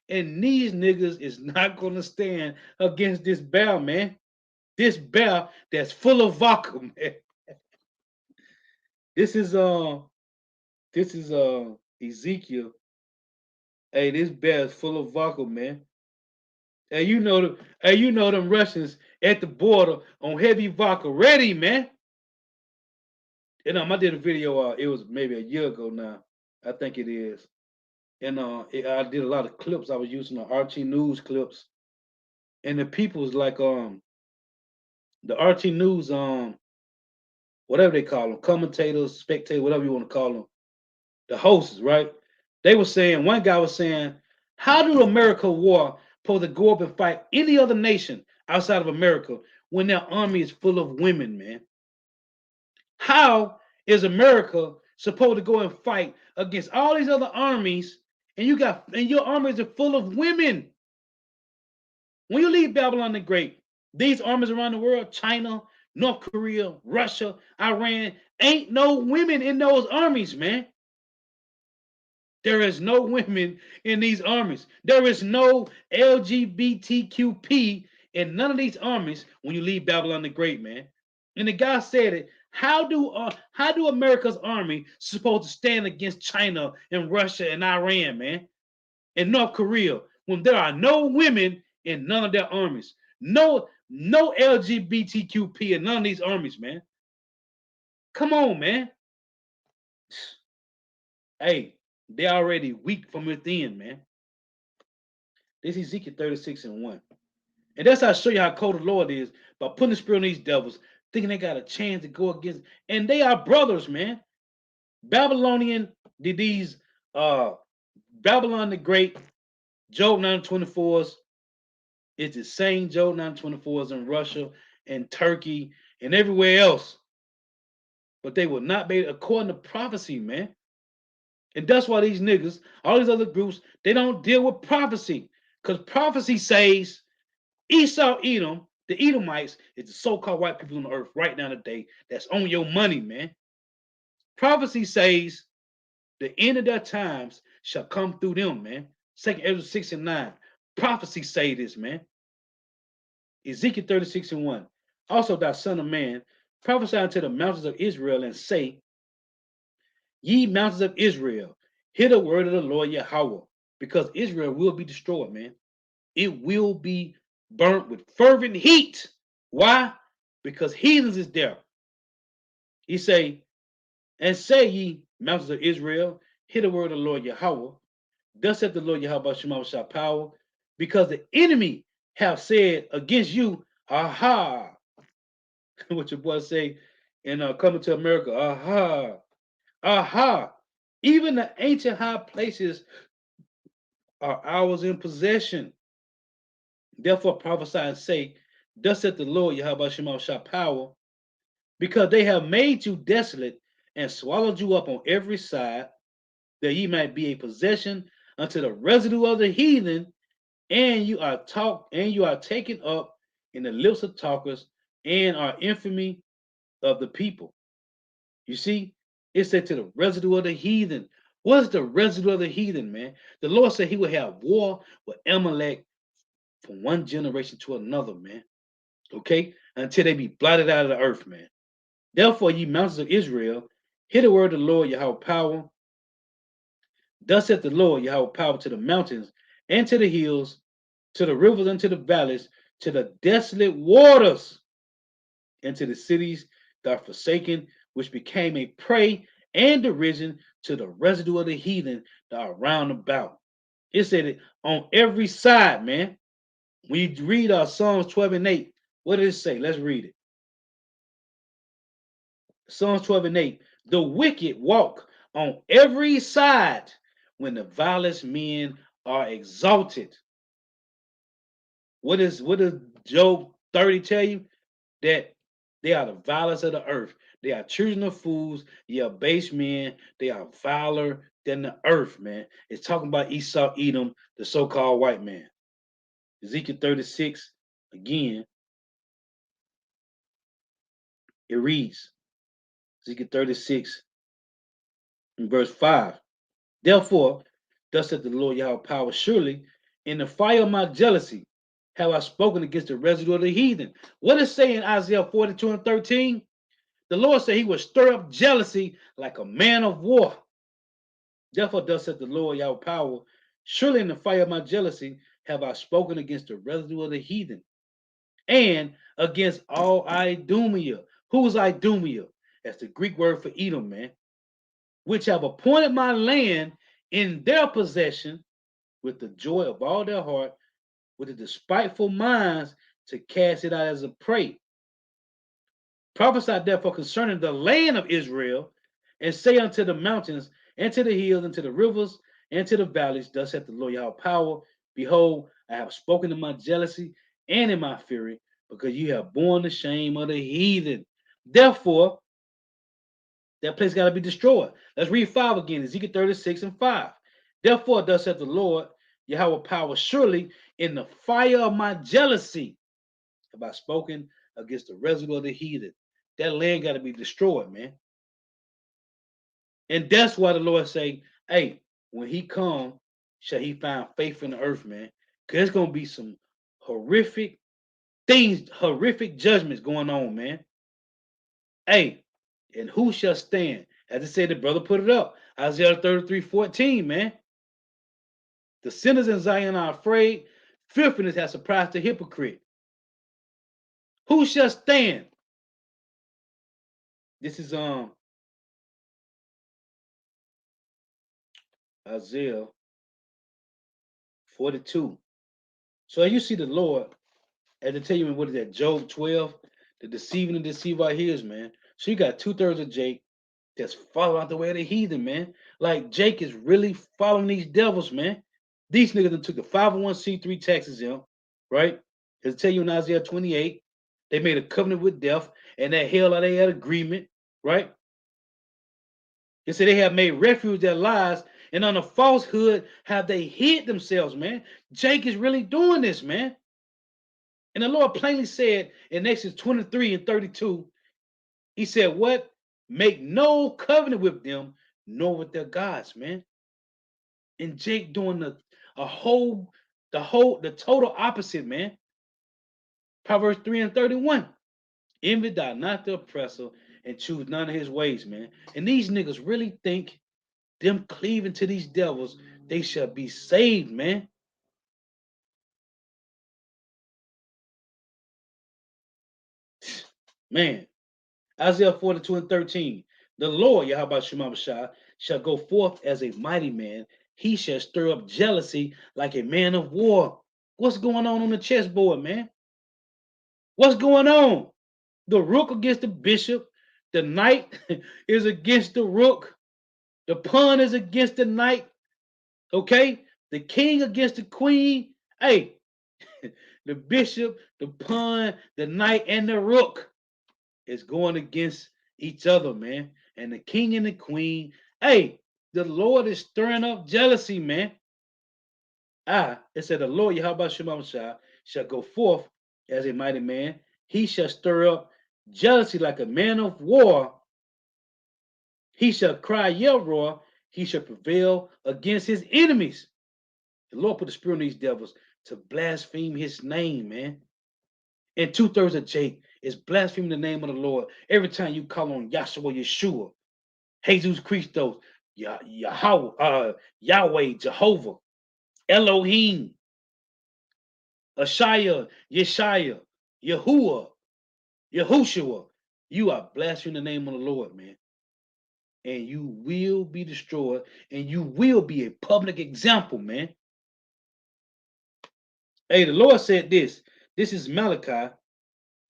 And these niggas is not going to stand against this bear, man. This bear that's full of vodka, man. This is Ezekiel. Hey, this bear is full of vodka, man. And you know them Russians at the border on heavy vodka ready, man. And I did a video, it was maybe a year ago now. I think it is. And I did a lot of clips. I was using the RT News clips. And the people was like, the RT News, whatever they call them, commentators, spectators, whatever you want to call them, the hosts, right? They were saying, one guy was saying, how do America war supposed to go up and fight any other nation outside of America when their army is full of women, man? How is America supposed to go and fight against all these other armies and your armies are full of women? When you leave Babylon the Great, these armies around the world, China, North Korea, Russia, Iran, ain't no women in those armies, man. There is no women in these armies. There is no LGBTQP in none of these armies when you leave Babylon the Great, man. And the guy said it. How do America's army supposed to stand against China and Russia and Iran, man, and North Korea when there are no women in none of their armies? No LGBTQP in none of these armies, man. Come on, man. Hey, they're already weak from within, man. This is Ezekiel 36 and 1. And that's how I show you how cold the Lord is, by putting the spirit on these devils, thinking they got a chance to go against. And they are brothers, man. Babylonian, these Babylon the Great, Job 924s, it's the same Job 924s in Russia and Turkey and everywhere else. But they will not be according to prophecy, man. And that's why these niggas, all these other groups, they don't deal with prophecy. Because prophecy says Esau, Edom, the Edomites, is the so-called white people on the earth right now today that's on your money, man. Prophecy says the end of their times shall come through them, man. 2 Ezra 6 and 9. Prophecy say this, man. Ezekiel 36 and 1. Also, thou son of man, prophesy unto the mountains of Israel and say, Ye mountains of Israel, hear the word of the Lord Yahawah, because Israel will be destroyed, man. It will be burnt with fervent heat. Why? Because heathens is there. He say, and say ye mountains of Israel, hear the word of the Lord Yahawah. Thus saith the Lord Yahweh shall power, because the enemy have said against you, aha. What your boy say in Coming to America, aha, aha. Even the ancient high places are ours in possession. Therefore prophesy and say, thus saith the Lord Yahweh shall power, because they have made you desolate and swallowed you up on every side, that ye might be a possession unto the residue of the heathen, and you are taken up in the lips of talkers, and are infamy of the people. You see, it said to the residue of the heathen. What is the residue of the heathen, man? The Lord said he would have war with Amalek from one generation to another, man. Okay? Until they be blotted out of the earth, man. Therefore, ye mountains of Israel, hear the word of the Lord Yahweh power. Thus saith the Lord Yahweh power to the mountains and to the hills, to the rivers and to the valleys, to the desolate waters, and to the cities that are forsaken, which became a prey and derision to the residue of the heathen that are round about. It said it on every side, man. When you read Psalms 12 and 8, what does it say? Let's read it. Psalms 12 and 8. The wicked walk on every side when the vilest men are exalted. What does Job 30 tell you? That they are the vilest of the earth. They are children of fools. They are base men. They are viler than the earth, man. It's talking about Esau, Edom, the so-called white man. Ezekiel 36, again, it reads, Ezekiel 36 in verse 5. Therefore, thus saith the Lord Yahweh power, surely in the fire of my jealousy have I spoken against the residue of the heathen. What is saying Isaiah 42 and 13? The Lord said he would stir up jealousy like a man of war. Therefore, thus saith the Lord Yahweh power, surely in the fire of my jealousy have I spoken against the residue of the heathen, and against all Idumea. Who is Idumea? That's the Greek word for Edom, man. Which have appointed my land in their possession with the joy of all their heart, with the despiteful minds to cast it out as a prey. Prophesy therefore concerning the land of Israel, and say unto the mountains, and to the hills, and to the rivers, and to the valleys, thus saith the Lord Yahweh power, behold, I have spoken in my jealousy and in my fury, because you have borne the shame of the heathen. Therefore, that place got to be destroyed. Let's read 5 again, Ezekiel 36 and 5. Therefore, thus saith the Lord Yahweh power, surely in the fire of my jealousy have I spoken against the residue of the heathen. That land got to be destroyed, man. And that's why the Lord say, hey, when he come, shall he find faith in the earth, man? Because there's going to be some horrific things, horrific judgments going on, man. Hey, and who shall stand? As I said, the brother put it up. Isaiah 33:14, man. The sinners in Zion are afraid. Filthiness has surprised the hypocrite. Who shall stand? This is Isaiah 42. So you see the Lord, as I tell you, what is that? Job 12, the deceiving and deceive our ears, man. So you got 2/3 of Jake that's following out the way of the heathen, man. Like Jake is really following these devils, man. These niggas that took the 501c3 taxes in, right? As I tell you in Isaiah 28, they made a covenant with death, and that hell they had agreement, right? They said they have made refuge their lives, and on a falsehood have they hid themselves, man. Jake is really doing this, man. And the Lord plainly said in Exodus 23 and 32, he said, what? Make no covenant with them, nor with their gods, man. And Jake doing the total opposite, man. Proverbs 3 and 31. Envy thou not the oppressor, and choose none of his ways, man. And these niggas really think them cleaving to these devils, they shall be saved, man. Man, Isaiah 42 and 13. The Lord, Yahawashi, shall go forth as a mighty man. He shall stir up jealousy like a man of war. What's going on the chessboard, man? What's going on? The rook against the bishop. The knight is against the rook. The pawn is against the knight. Okay? The king against the queen. Hey, the bishop, the pawn, the knight, and the rook is going against each other, man. And the king and the queen. Hey, the Lord is stirring up jealousy, man. It said the Lord Yahawashi shall go forth as a mighty man. He shall stir up jealousy like a man of war. He shall cry, yell, roar. He shall prevail against his enemies. The Lord put the spirit on these devils to blaspheme his name, man. And 2/3 of Jake is blaspheming the name of the Lord. Every time you call on Yahshua, Yeshua, Jesus Christos, Yahawah, Yahweh, Jehovah, Elohim, Ashaya, Yeshaya, Yahuwah, Yahushua, you are blaspheming the name of the Lord, man. And you will be destroyed, and you will be a public example, man. Hey, the Lord said this. This is Malachi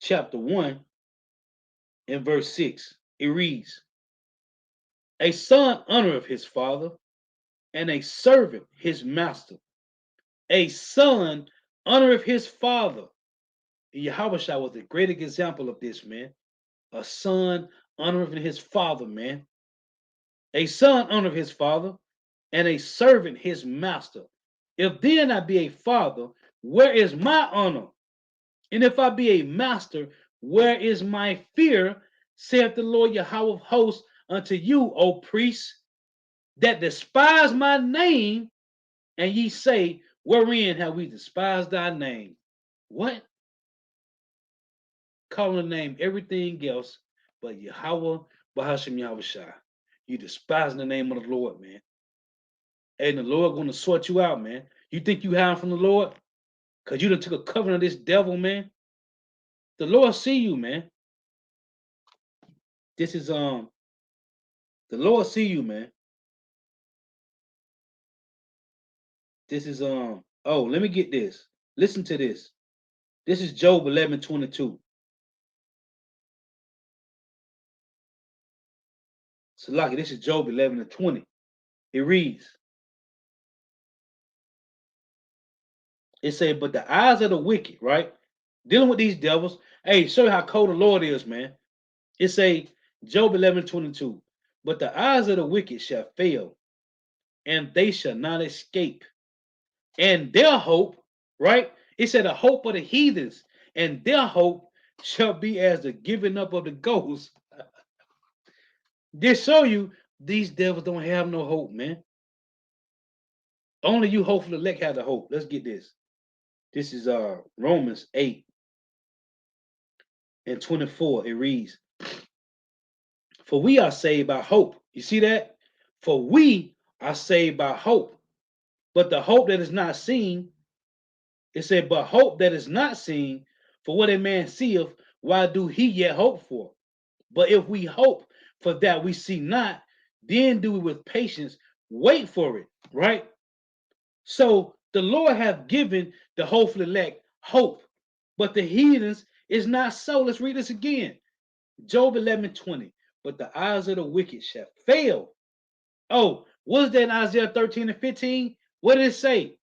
chapter 1 and verse 6. It reads, a son honoreth his father, and a servant his master. A son honoreth his father. Yahawashi was a great example of this, man. A son honoreth his father, man. A son honoreth his father, and a servant his master. If then I be a father, where is my honor? And if I be a master, where is my fear? Saith the Lord Yahweh of hosts unto you, O priests, that despise my name, and ye say, wherein have we despised thy name? What? Calling the name everything else but Yahawah, Bahasham, Yahawashi. You despise the name of the Lord, man. And the Lord going to sort you out, man. You think you hide from the Lord? Because you done took a covenant of this devil, man. The Lord see you, man. This is the Lord see you, man. This is oh, let me get this. Listen to this. This is Job 11:22. So lucky, this is Job 11:20. It reads, it said, but the eyes of the wicked, right? Dealing with these devils. Hey, show you how cold the Lord is, man. It say Job 11:22. But the eyes of the wicked shall fail, and they shall not escape. And their hope, right? It said the hope of the heathens, and their hope shall be as the giving up of the ghosts. They show you these devils don't have no hope, man. Only you hopeful elect have the hope. Let's get this. This is Romans 8:24. It reads, for we are saved by hope. You see that? For we are saved by hope. But the hope that is not seen, it said, but hope that is not seen, for what a man seeth, why do he yet hope for? But if we hope for that we see not, then do we with patience wait for it, right? So the Lord hath given the hopeful elect hope, but the heathens is not so. Let's read this again. Job 11:20. But the eyes of the wicked shall fail. Oh, was that in Isaiah 13 and 15? What did it say?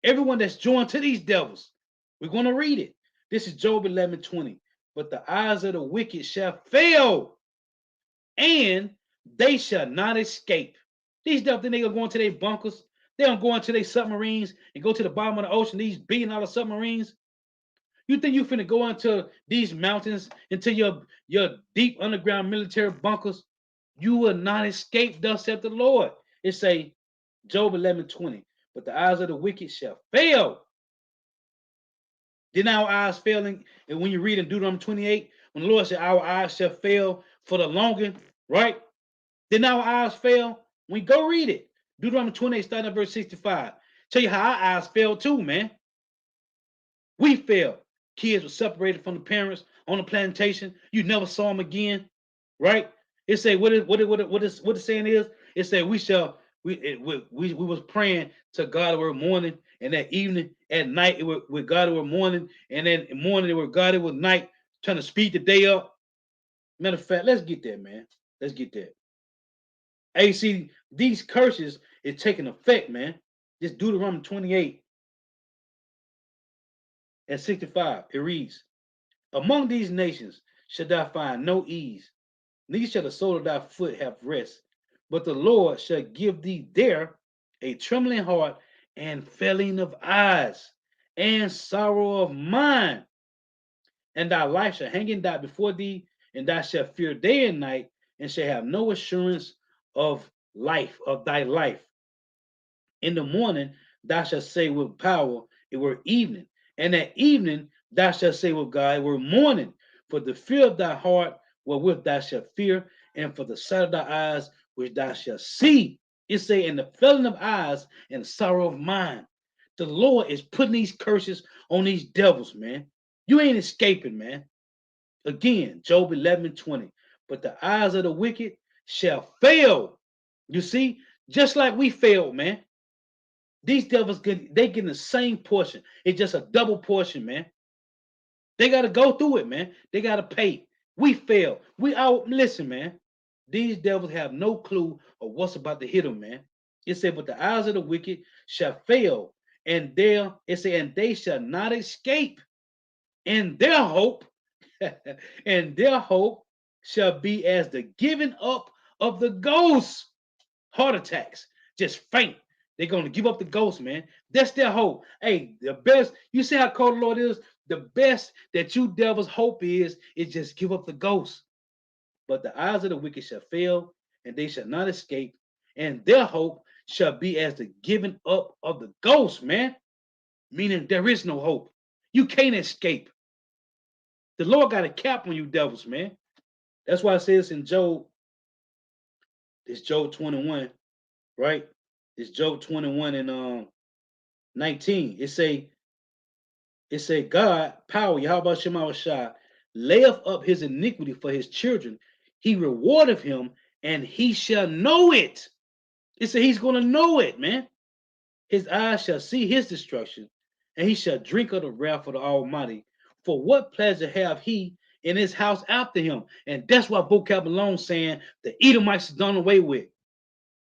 Everyone that's joined to these devils. We're going to read it. This is Job 11:20. But the eyes of the wicked shall fail, and they shall not escape. These devils think they are going to their bunkers. They don't go into their submarines and go to the bottom of the ocean, these billion-dollar submarines. You think you finna go into these mountains, into your deep underground military bunkers? You will not escape, thus saith the Lord. It say, Job 11:20. But the eyes of the wicked shall fail. Didn't our eyes fail? And when you read in Deuteronomy 28, When the Lord said, our eyes shall fail for the longing, right? Then our eyes fail. When you go read it, Deuteronomy 28, starting at verse 65. Tell you how our eyes fail too, man. We fail. Kids were separated from the parents on the plantation. You never saw them again, right? It say what the saying is. It said we was praying to God every morning, and that evening at night it was with God every morning, and then in the morning it was God it was night, trying to speed the day up. Matter of fact, let's get that, man. Let's get that. Hey, see, these curses is taking effect, man. This Deuteronomy 28 and 65. It reads, among these nations shall thou find no ease, neither shall the sole of thy foot have rest. But the Lord shall give thee there a trembling heart and failing of eyes and sorrow of mind. And thy life shall hang in doubt before thee, and thou shalt fear day and night, and shall have no assurance of life, of thy life. In the morning thou shalt say with power, it were evening. And at evening thou shalt say with God, it were morning. For the fear of thy heart wherewith thou shalt fear, and for the sight of thy eyes which thou shalt see. It say, in the failing of eyes and sorrow of mind. The Lord is putting these curses on these devils, man. You ain't escaping, man. Again, Job 11:20. But the eyes of the wicked shall fail. You see, just like we failed, man. These devils getting the same portion. It's just a double portion, man. They got to go through it, man. They got to pay. We fail. We out. Listen, man. These devils have no clue of what's about to hit them, man. It said, but the eyes of the wicked shall fail, and they shall not escape. And their hope, and their hope shall be as the giving up of the ghost. Heart attacks, just faint. They're going to give up the ghost, man. That's their hope. Hey, the best, you see how cold the Lord is? The best that you devils hope is just give up the ghost. But the eyes of the wicked shall fail, and they shall not escape, and their hope shall be as the giving up of the ghost, man. Meaning there is no hope. You can't escape. The Lord got a cap on you devils, man. That's why it says in Job, this Job 21, right? It's Job 21 and 19. It say God, power, Yahawashi, layeth up his iniquity for his children. He rewardeth him, and he shall know it. It say he's gonna know it, man. His eyes shall see his destruction, and he shall drink of the wrath of the Almighty. For what pleasure have he in his house after him? And that's why vocab alone saying the Edomites is done away with.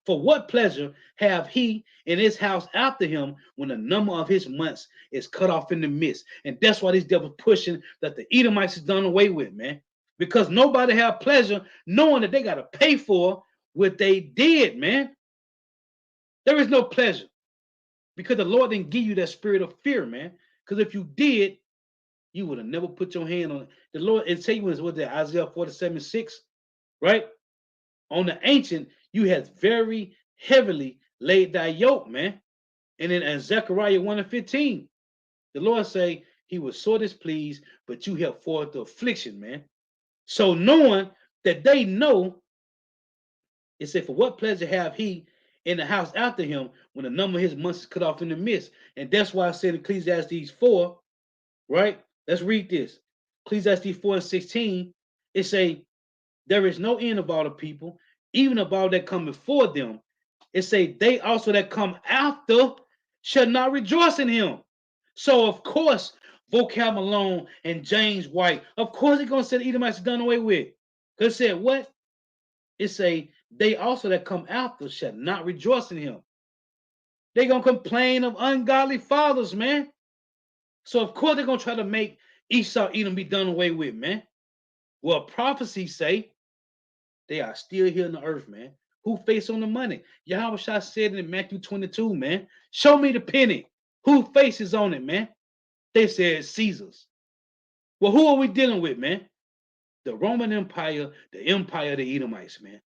For what pleasure have he in his house after him when the number of his months is cut off in the midst? And that's why these devils pushing that the Edomites is done away with, man. Because nobody have pleasure knowing that they got to pay for what they did, man. There is no pleasure because the Lord didn't give you that spirit of fear, man. Because if you did, you would have never put your hand on it. The Lord, it tell you what that Isaiah 47:6, right? On the ancient, you have very heavily laid thy yoke, man. And then in Zechariah 1 and 15, the Lord say he was sore displeased, but you have forth the affliction, man. So knowing that they know, it said, for what pleasure have he in the house after him when the number of his months is cut off in the midst? And that's why I said in Ecclesiastes 4, right? Let's read this. Ecclesiastes 4 and 16, it say, there is no end of all the people, even of all that come before them. It say they also that come after shall not rejoice in him. So of course, Vocab Malone and James White, of course they're gonna say the Edomites done away with. Because it said what? It say they also that come after shall not rejoice in him. They're gonna complain of ungodly fathers, man. So of course they're gonna try to make Esau Edom be done away with, man. Well, prophecy say they are still here on the earth, man. Who face on the money? Yahawashi said in Matthew 22, man. Show me the penny. Who faces on it, man? They said Caesar's. Well, who are we dealing with, man? The Roman Empire, the empire of the Edomites, man.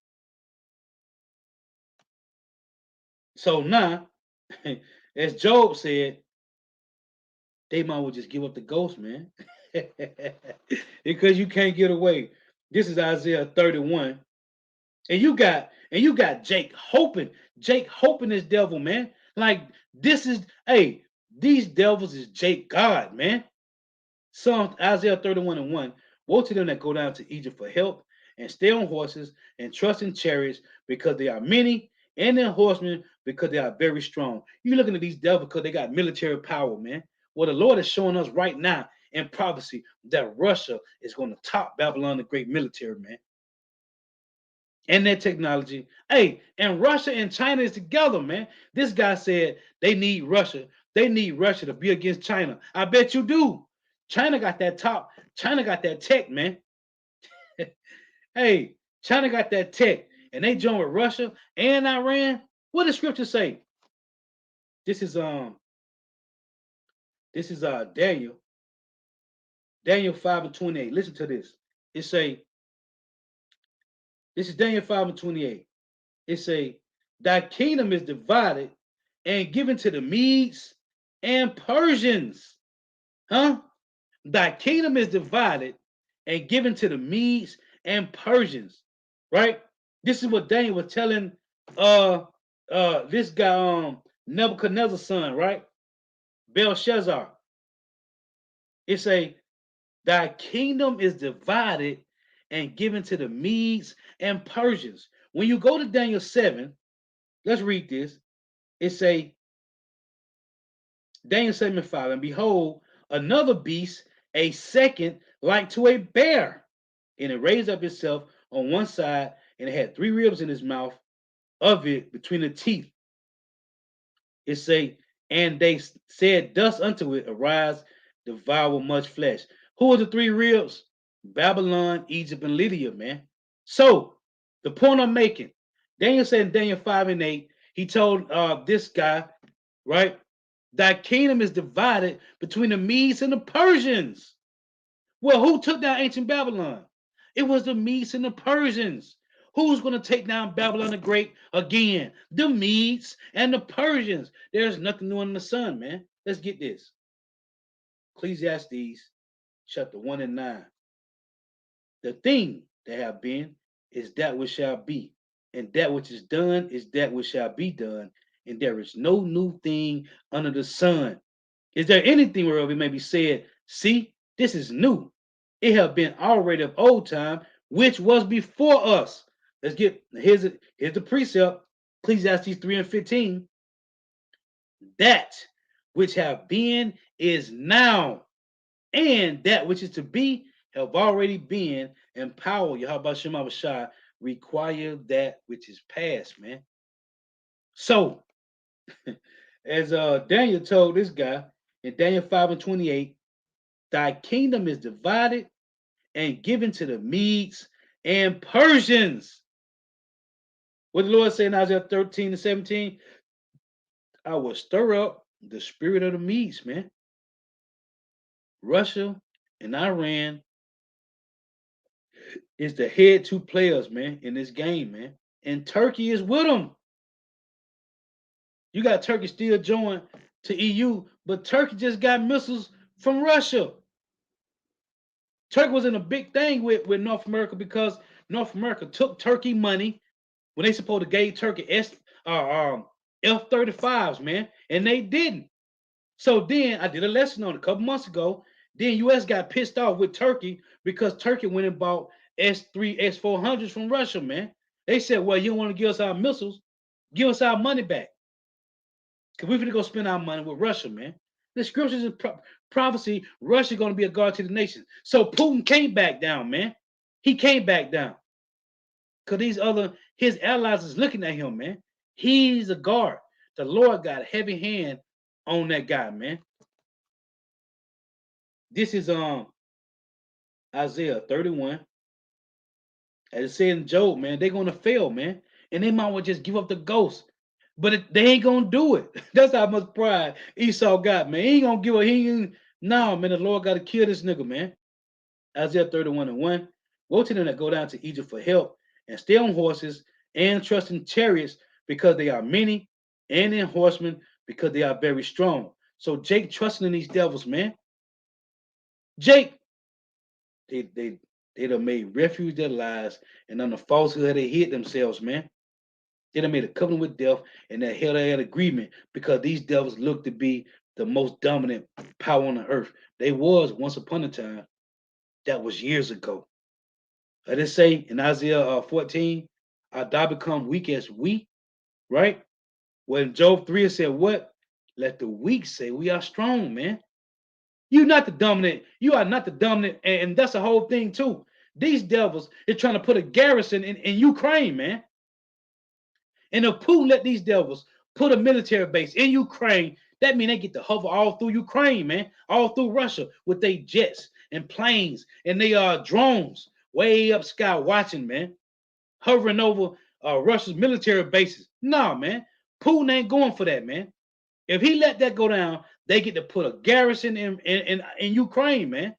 So now, as Job said, they might well just give up the ghost, man. Because you can't get away. This is Isaiah 31. And you got Jake hoping this devil, man. Like this is hey, these devils is Jake God, man. Psalm Isaiah 31 and 1. Woe to them that go down to Egypt for help and stay on horses and trust in chariots because they are many and in horsemen because they are very strong. You're looking at these devils because they got military power, man. Well, the Lord is showing us right now in prophecy that Russia is going to top Babylon the Great military, man. And their technology. Hey, and Russia and China is together, man. This guy said they need Russia. They need Russia to be against China. I bet you do. China got that top. China got that tech, man. Hey, China got that tech, and they joined with Russia and Iran. What does Scripture say? This is Daniel 5 and 28. Listen to this. It say this is Daniel 5 and 28. It say, thy kingdom is divided and given to the Medes and Persians. Huh? Thy kingdom is divided and given to the Medes and Persians. Right? This is what Daniel was telling this guy Nebuchadnezzar's son, right? Belshazzar. It say, thy kingdom is divided and given to the Medes and Persians. When you go to Daniel 7, let's read this. It say, Daniel 7 and 5, and behold, another beast, a second, like to a bear, and it raised up itself on one side, and it had three ribs in his mouth of it between the teeth. It say, and they said thus unto it, arise, devour much flesh. Who are the three ribs? Babylon, Egypt, and Lydia, man. So the point I'm making, Daniel said in Daniel 5 and 8, he told this guy, right? Thy kingdom is divided between the Medes and the Persians. Well, who took down ancient Babylon? It was the Medes and the Persians. Who's going to take down Babylon the Great again? The Medes and the Persians. There's nothing new under the sun, man. Let's get this. Ecclesiastes chapter 1 and 9. The thing that have been is that which shall be, and that which is done is that which shall be done, and there is no new thing under the sun. Is there anything whereof it may be said, see, this is new? It have been already of old time, which was before us. Let's get here's the precept, Ecclesiastes 3 and 15. That which have been is now, and that which is to be have already been, and power, Yahawashi, require that which is past, man. So, as Daniel told this guy in Daniel 5 and 28, thy kingdom is divided and given to the Medes and Persians. What the Lord said in Isaiah 13 and 17, I will stir up the spirit of the Medes, man. Russia and Iran is the head two players, man, in this game, man. And Turkey is with them. You got Turkey still joined to EU, but Turkey just got missiles from Russia. Turkey was in a big thing with North America because North America took Turkey money when they supposed to gave Turkey F-35s, man, and they didn't. So then I did a lesson on it a couple months ago. Then US got pissed off with Turkey because Turkey went and bought S-3, S-400s from Russia, man. They said, well, you don't want to give us our missiles, give us our money back. Because we're going to go spend our money with Russia, man. The scriptures and prophecy, Russia going to be a guard to the nation. So Putin came back down, man. He came back down. Because his allies is looking at him, man. He's a guard. The Lord got a heavy hand on that guy, man. This is Isaiah 31. As it said in Job, man, they're going to fail, man. And they might well just give up the ghost. But they ain't going to do it. That's how much pride Esau got, man. He ain't going to give up. No, man, the Lord got to kill this nigga, man. Isaiah 31 and 1. Woe to them that go down to Egypt for help and stay on horses and trust in chariots because they are many, and in horsemen because they are very strong. So Jake trusting in these devils, man. Jake They done made refuge their lives, and on the falsehood they hid themselves, man. They done made a covenant with death, and they held an agreement because these devils look to be the most dominant power on the earth. They was once upon a time. That was years ago. Let it say in Isaiah 14, our thou become weak as we, right? When Job 3 said, what? Let the weak say we are strong, man. You not the dominant. You are not the dominant, and that's the whole thing too. These devils is trying to put a garrison in Ukraine, man. And if Putin let these devils put a military base in Ukraine, that means they get to hover all through Ukraine, man, all through Russia with their jets and planes and they drones way up sky watching, man, hovering over Russia's military bases. No, man, Putin ain't going for that, man. If he let that go down, they get to put a garrison in Ukraine, man.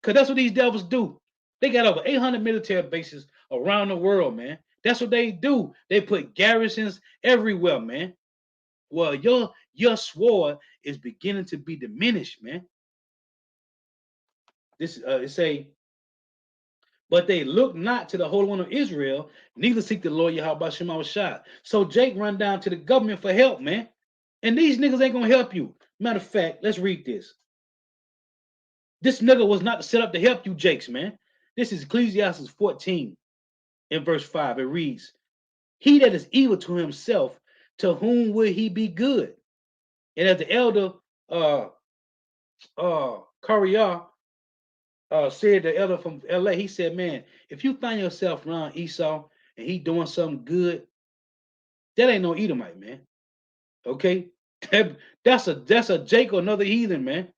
Because that's what these devils do. They got over 800 military bases around the world, man. That's what they do. They put garrisons everywhere, man. Well, your sword is beginning to be diminished, man. This it say, but they look not to the Holy One of Israel, neither seek the Lord Yahawashi. So Jake run down to the government for help, man. And these niggas ain't gonna help you. Matter of fact, let's read this. This nigga was not set up to help you, Jakes, man. This is Ecclesiastes 14 in verse 5. It reads, he that is evil to himself, to whom will he be good? And as the elder Kariah said, the elder from LA, he said, man, if you find yourself around Esau and he doing something good, that ain't no Edomite, man. Okay? That's a Jake or another heathen, man.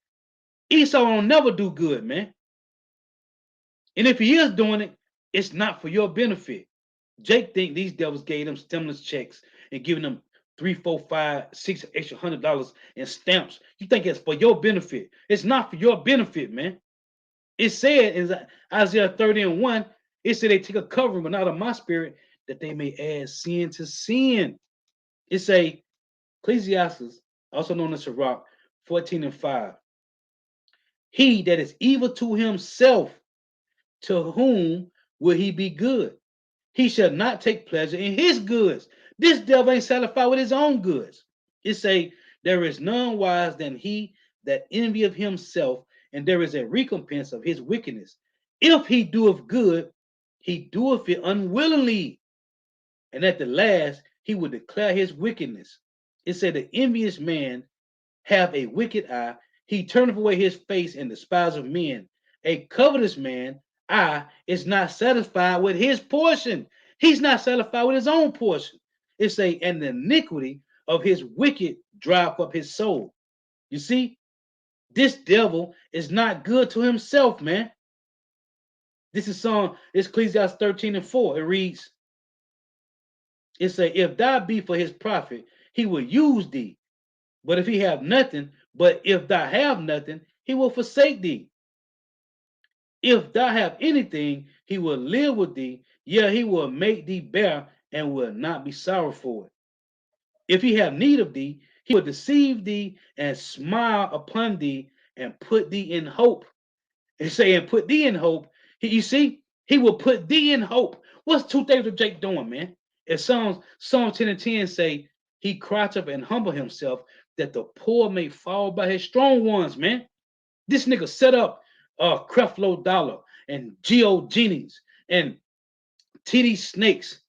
Esau don't never do good, man. And if he is doing it, it's not for your benefit. Jake think these devils gave them stimulus checks and giving them $3, $4, $5, $6 extra $100 in stamps. You think it's for your benefit? It's not for your benefit, man. It said in Isaiah 30:1, it said they take a covering, but not of my spirit, that they may add sin to sin. It say Ecclesiastes, also known as Sirach 14:5. He that is evil to himself, to whom will he be good? He shall not take pleasure in his goods. This devil ain't satisfied with his own goods. It say, there is none wise than he that envieth himself, and there is a recompense of his wickedness. If he doeth good, he doeth it unwillingly, and at the last he will declare his wickedness. It said, the envious man have a wicked eye, he turneth away his face and despiseth men. A covetous man is not satisfied with his portion. He's not satisfied with his own portion. It say, and the iniquity of his wicked drive up his soul. You see, this devil is not good to himself, man. This is Ecclesiastes 13:4. It reads, it say, if thou be for his profit, he will use thee. But if he have nothing, but if thou have nothing, he will forsake thee. If thou have anything, he will live with thee. Yeah, he will make thee bear and will not be sorrow for it. If he have need of thee, he will deceive thee and smile upon thee and put thee in hope. And say, and put thee in hope. You see, he will put thee in hope. What's two things with Jake doing, man? As Psalm 10:10 say, he croucheth and humble himself that the poor may fall by his strong ones, man. This nigga set up Creflo Dollar and Geo Jennings and TD Snakes.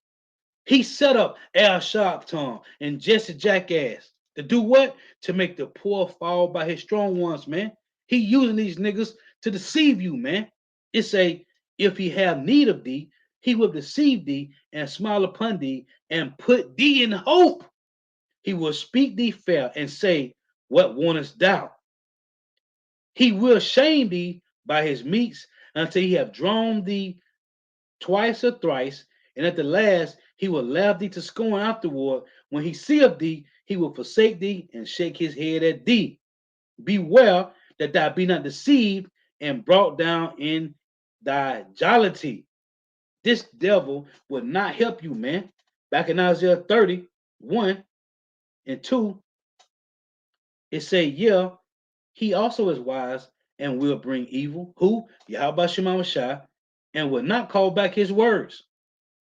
He set up Al Sharpton and Jesse Jackass to do what? To make the poor fall by his strong ones, man. He using these niggas to deceive you, man. It say, if he have need of thee, he will deceive thee and smile upon thee and put thee in hope. He will speak thee fair and say, what wantest thou? He will shame thee by his meats until he have drawn thee twice or thrice, and at the last he will laugh thee to scorn afterward. When he seeth thee, he will forsake thee and shake his head at thee. Beware that thou be not deceived and brought down in thy jollity. This devil will not help you, man. Back in Isaiah 30:1 and 2, it say, yeah, he also is wise and will bring evil. Who? Yahawashi, and will not call back his words.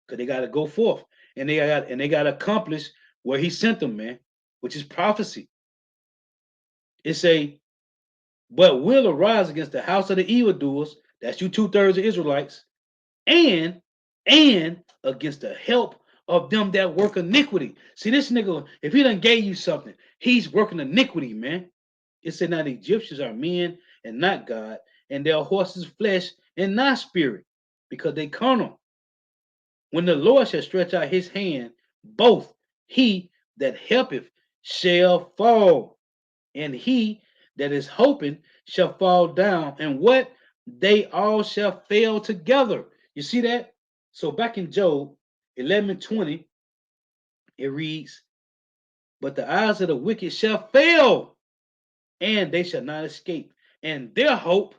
Because they gotta go forth. And they gotta accomplish where he sent them, man, which is prophecy. It say, but will arise against the house of the evildoers, that's you 2/3 of Israelites, and against the help of them that work iniquity. See, this nigga, if he done gave you something, he's working iniquity, man. It said now the Egyptians are men and not God, and their horses flesh and not spirit, because they carnal. When the Lord shall stretch out his hand, both he that helpeth shall fall, and he that is hoping shall fall down, and what? They all shall fail together. You see that? So back in Job 11:20, it reads, but the eyes of the wicked shall fail, and they shall not escape. And their hope,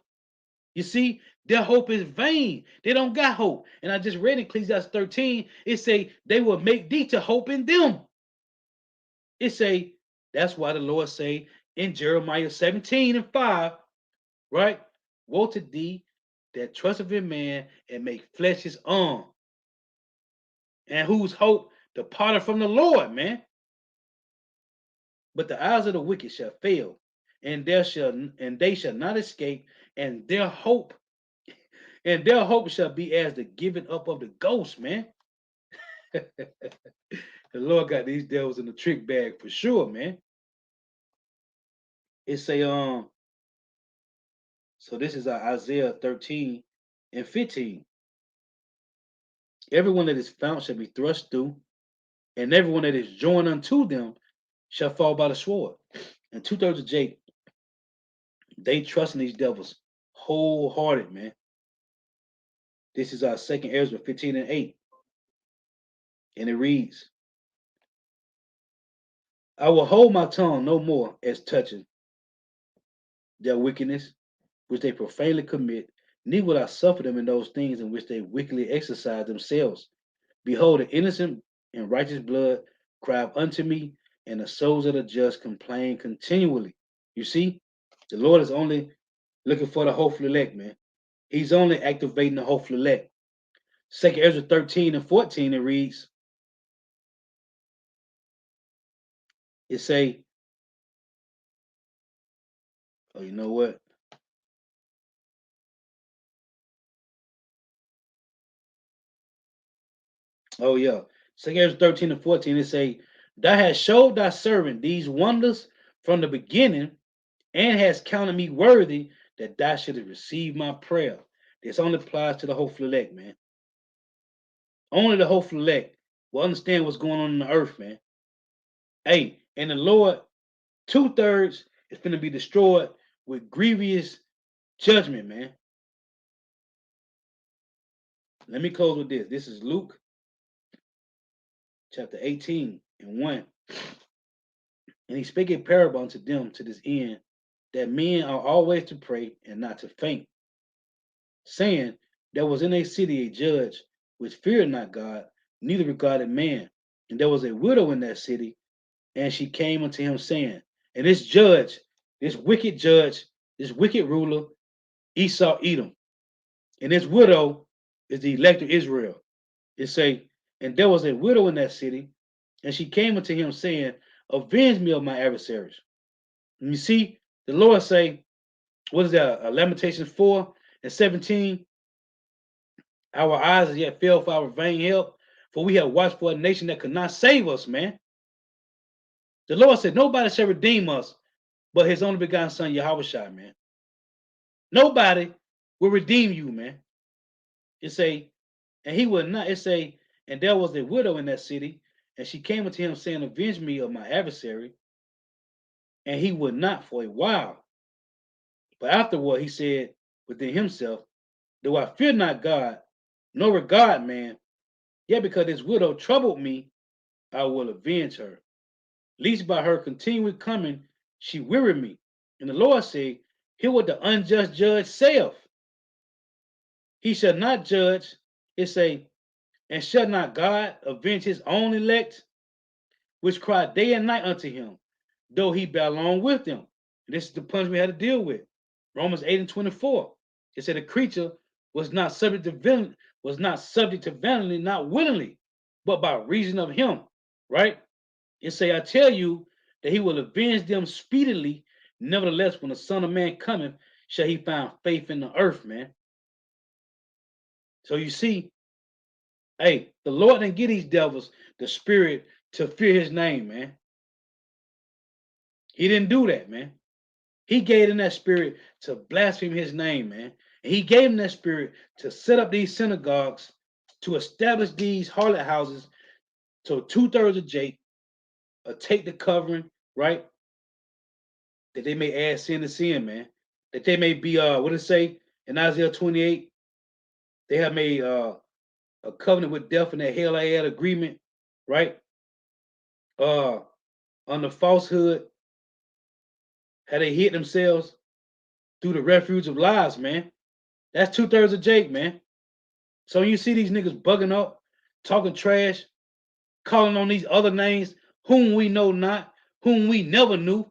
you see, their hope is vain. They don't got hope. And I just read in Ecclesiastes 13, it say they will make thee to hope in them. It say, that's why the Lord say in Jeremiah 17:5, right? Woe to thee that trusteth in man and make flesh his arm, and whose hope departed from the Lord, man. But the eyes of the wicked shall fail, and they shall not escape, and their hope shall be as the giving up of the ghost, man. The Lord got these devils in the trick bag for sure, man. It say, so this is Isaiah 13:15. Everyone that is found shall be thrust through, and everyone that is joined unto them shall fall by the sword. And 2/3 of Jake, they trust in these devils wholehearted, man. This is our second Ezra 15:8. And it reads, I will hold my tongue no more as touching their wickedness, which they profanely commit, neither will I suffer them in those things in which they wickedly exercise themselves. Behold, the innocent and righteous blood cry unto me, and the souls of the just complain continually. You see, the Lord is only looking for the hopeful elect, man. He's only activating the hopeful elect. Second Ezra 13:14, it reads, it say, oh, you know what? Oh, yeah. Second Ezra 13:14, it say, thou hast showed thy servant these wonders from the beginning, and has counted me worthy that thou shouldst receive my prayer. This only applies to the hopeful elect, man. Only the hopeful elect will understand what's going on in the earth, man. Hey, and the Lord, 2/3 is going to be destroyed with grievous judgment, man. Let me close with this. This is Luke chapter 18:1. And he spake a parable unto them to this end, that men are always to pray and not to faint, saying, there was in a city a judge which feared not God, neither regarded man. And there was a widow in that city, and she came unto him, saying, and this judge, this wicked judge, this wicked ruler, Esau Edom, and this widow is the elect of Israel. It say, and there was a widow in that city, and she came unto him, saying, avenge me of my adversaries. And you see, the Lord say, what is that? Lamentations 4:17. Our eyes as yet failed for our vain help, for we have watched for a nation that could not save us, man. The Lord said, nobody shall redeem us but his only begotten son, Yahawashi, man. Nobody will redeem you, man. It say, and he will not. It say, and there was a widow in that city, and she came unto him, saying, avenge me of my adversary. And he would not for a while. But afterward he said within himself, though I fear not God, nor regard man, yet because this widow troubled me, I will avenge her. Least by her continually coming, she wearied me. And the Lord said, hear what the unjust judge saith. He shall not judge, it say, and shall not God avenge his own elect, which cry day and night unto him, though he be along with them. And this is the punishment we had to deal with, Romans 8 and 24. It said the creature was not subject to vanity, not willingly, but by reason of him. Right? It say, I tell you that he will avenge them speedily. Nevertheless, when the Son of Man cometh, shall he find faith in the earth, man. So you see, hey, the Lord didn't give these devils the spirit to fear his name, man. He didn't do that, man. He gave them that spirit to blaspheme his name, man. And he gave them that spirit to set up these synagogues, to establish these harlot houses, so 2/3 of Jake, take the covering, right? That they may add sin to sin, man. That they may be, what does it say in Isaiah 28? They have made a covenant with death and that hell I had agreement, right? On the falsehood, how they hid themselves through the refuge of lies, man. That's 2/3 of Jake, man. So you see these niggas bugging up, talking trash, calling on these other names, whom we know not, whom we never knew.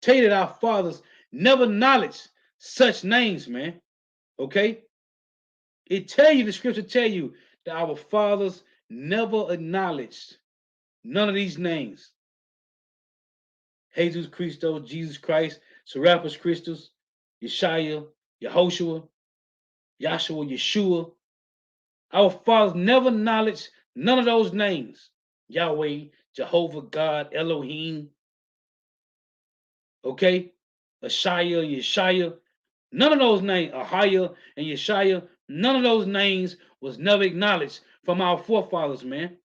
Tell you that our fathers never acknowledged such names, man. Okay? It tell you, the scripture tell you that our fathers never acknowledged none of these names. Jesus Christos, Jesus Christ, Serapis Christus, Yeshaya, Yehoshua, Yahshua, Yeshua. Our fathers never acknowledged none of those names. Yahweh, Jehovah, God, Elohim. Okay? Ashaya, Yeshaya. None of those names, Ahaya and Yeshaya, none of those names was never acknowledged from our forefathers, man.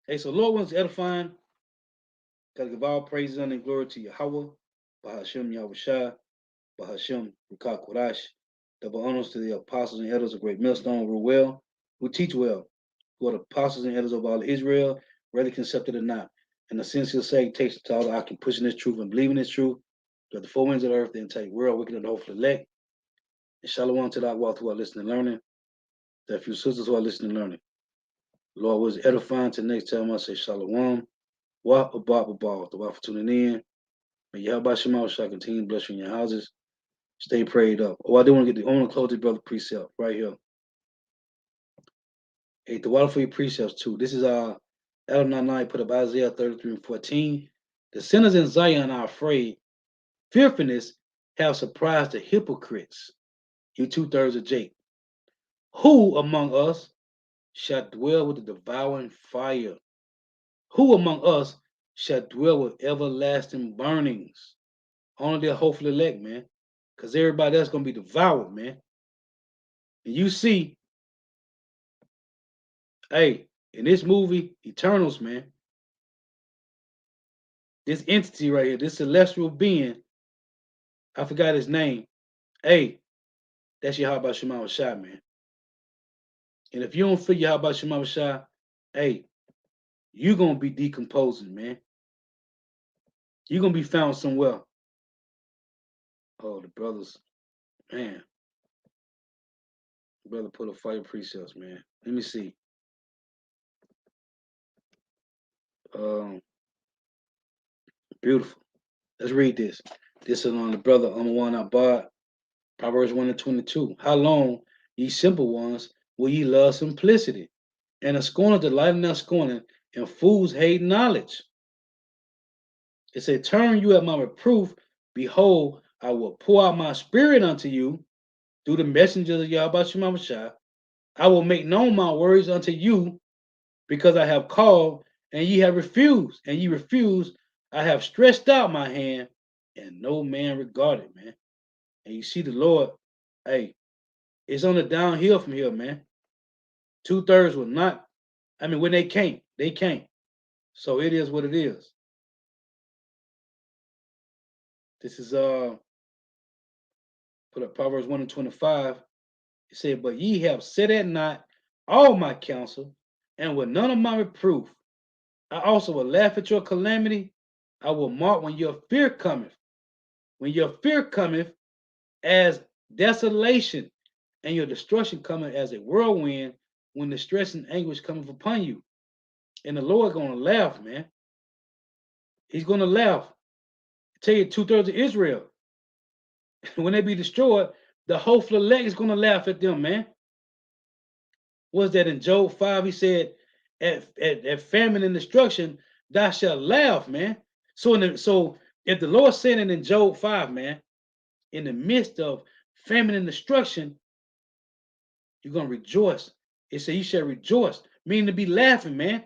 Hey, so Lord wants edifying. Gotta give all praises and glory to Yahawah, Bahasham Yahawashi, Bahasham Rukak Kodash. Double honors to the apostles and elders of Great Millstone, rule well, who teach well, who are the apostles and elders of all Israel, whether accepted or not. And the sincere salutation to all that can pushing this truth and believing this truth, that the four winds of the earth, the entire world, wicked and hopeful elect. And shalom to that walk who are listening and learning. That few sisters who are listening and learning. Lord was edifying. Till next time I say shalom. Wa abba. The wife for tuning in. May Yahawashi shall continue to bless you in your houses. Stay prayed up. Oh, I do want to I want to close this brother precept right here. Hey, the water for your precepts too. This is Adam 99 put up Isaiah 33 and 14. The sinners in Zion are afraid. Fearfulness have surprised the hypocrites. You 2/3 of Jake. Who among us shall dwell with the devouring fire? Who among us shall dwell with everlasting burnings? Only the hopeful elect, man. Because everybody else going to be devoured, man. And you see, hey, in this movie, Eternals, man, this entity right here, this celestial being, I forgot his name. Hey, that's Yahawah Shema Shai, man. And if you don't feel Yahawah Shema Shai, hey, you're going to be decomposing, man. You're going to be found somewhere. Oh, the brothers, man. Brother put a fire precepts, man. Let me see. Beautiful. Let's read this. This is on the brother on the one I bought. Proverbs 1 and 22. How long, ye simple ones, will ye love simplicity? And a scorner delight in their scorning, and fools hate knowledge. It said, turn you at my reproof. Behold, I will pour out my spirit unto you through the messengers of Yahweh Shema Shai. I will make known my words unto you, because I have called, and ye have refused, and ye refuse. I have stretched out my hand, and no man regarded, man. And you see the Lord, hey, it's on the downhill from here, man. 2/3 will not, I mean, when they can't, they can't. So it is what it is. This is put up Proverbs 1 and 25. It said, but ye have set at naught all my counsel, and with none of my reproof. I also will laugh at your calamity. I will mark when your fear cometh. When your fear cometh as desolation, and your destruction cometh as a whirlwind, when distress and anguish cometh upon you. And the Lord gonna laugh, man. He's gonna laugh. Tell you 2/3 of Israel. When they be destroyed, the whole elect is gonna laugh at them, man. Was that in Job 5? He said, at famine and destruction, thou shalt laugh, man. So if the Lord said it in Job 5, man, in the midst of famine and destruction, you're gonna rejoice. It said you shall rejoice, meaning to be laughing, man.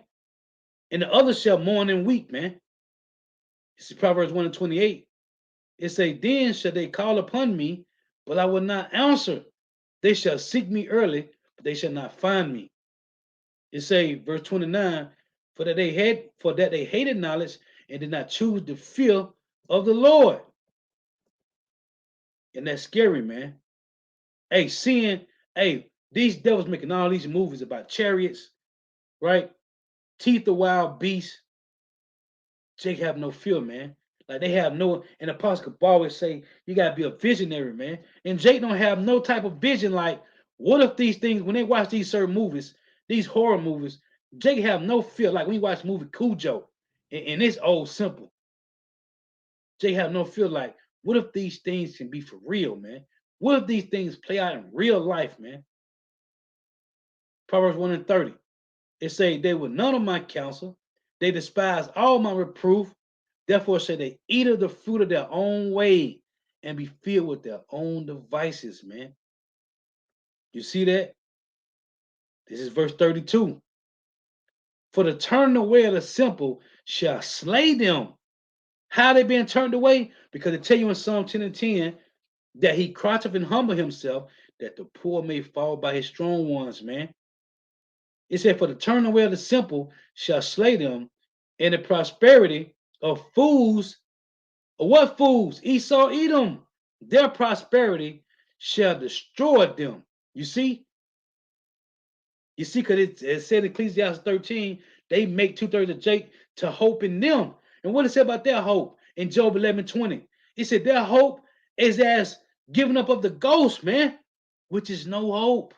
And the others shall mourn and weep, man. This is Proverbs 1 and 28. It say, then shall they call upon me, but I will not answer. They shall seek me early, but they shall not find me. It say, verse 29, for that they hated knowledge and did not choose the fear of the Lord. And that's scary, man. Hey, these devils making all these movies about chariots, right? Teeth of wild beasts. Jake have no fear, man. Like they have no, and Apostle could always say, you gotta be a visionary, man. And Jake don't have no type of vision. Like, what if these things, when they watch these certain movies, these horror movies, Jake have no fear. Like when you watch the movie Cujo, and it's old simple. Jake have no fear. Like, what if these things can be for real, man? What if these things play out in real life, man? Proverbs 1 and 30. It say, they were none of my counsel. They despise all my reproof. Therefore shall they eat of the fruit of their own way and be filled with their own devices, man. You see that? This is verse 32. For the turning away of the simple shall slay them. How they being turned away? Because it tell you in Psalm 10 and 10 that he croucheth and humble himself, that the poor may fall by his strong ones, man. It said, for the turning away of the simple shall slay them, and the prosperity of fools. What fools? Esau, Edom. Their prosperity shall destroy them. You see? You see, because it said in Ecclesiastes 13, they make 2/3 of Jake to hope in them. And what it said about their hope in Job 11:20? It said their hope is as giving up of the ghost, man, which is no hope.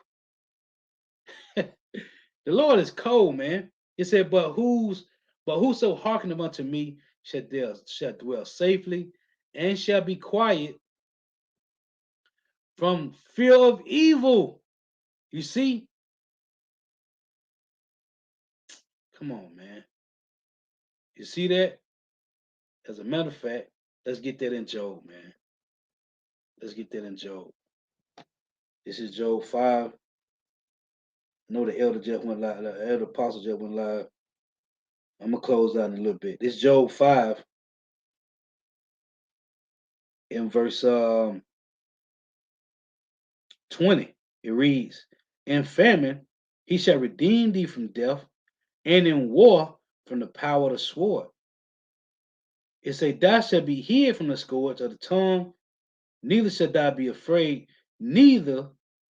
The Lord is cold, man. It said, but whoso hearkeneth unto me shall dwell safely and shall be quiet from fear of evil. You see? Come on, man. You see that? As a matter of fact, let's get that in Job, man. Let's get that in Job. This is Job 5. I know the elder just went live. The elder apostle just went live. I'm going to close out in a little bit. This is Job 5 in verse 20. It reads, in famine he shall redeem thee from death, and in war from the power of the sword. It say, thou shalt be hid from the scourge of the tongue, neither shalt thou be afraid, neither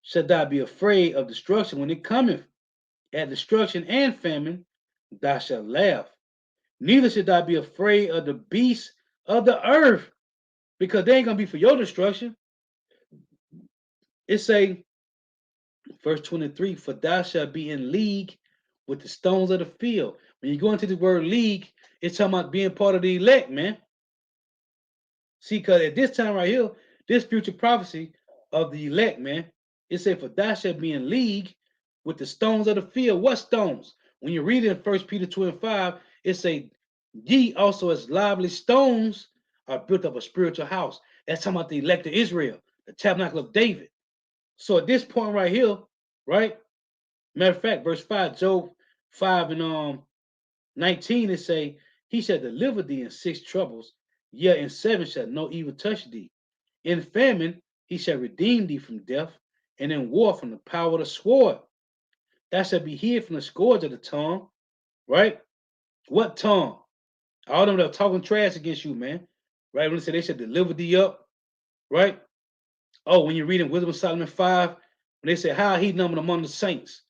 shalt thou be afraid of destruction when it cometh. At destruction and famine thou shalt laugh. Neither should thou be afraid of the beasts of the earth, because they ain't gonna be for your destruction. It say, verse 23, for thou shalt be in league with the stones of the field. When you go into the word league, it's talking about being part of the elect, man. See, because at this time right here, this future prophecy of the elect, man, it said, for thou shalt be in league with the stones of the field. What stones? When you read it in 1 Peter 2 and 5, it say, ye also as lively stones are built up a spiritual house. That's talking about the elect of Israel, the tabernacle of David. So at this point right here, right? Matter of fact, verse 5, Job 5 and 19, it say, he shall deliver thee in 6 troubles, yet in 7 shall no evil touch thee. In famine he shall redeem thee from death, and in war from the power of the sword. Thou shalt be hid from the scourge of the tongue, right? What tongue? All them that are talking trash against you, man. Right? When they say they shall deliver thee up, right? Oh, when you're reading Wisdom of Solomon 5, when they say how he numbered among the saints,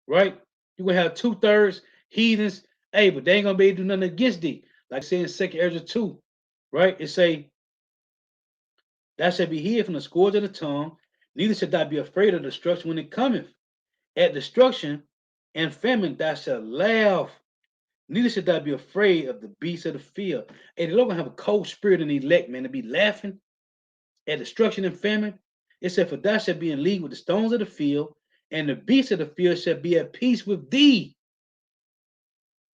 right? You're gonna have 2/3 heathens, hey, but they ain't gonna be able to do nothing against thee. Like I say in 2 Ezra 2, right? It say, thou shalt be hid from the scourge of the tongue, neither shalt thou be afraid of destruction when it cometh. At destruction and famine thou shalt laugh. Neither should thou be afraid of the beasts of the field. Hey, the Lord gonna have a cold spirit in the elect, man, to be laughing at destruction and famine. It said, for thou shalt be in league with the stones of the field, and the beasts of the field shall be at peace with thee.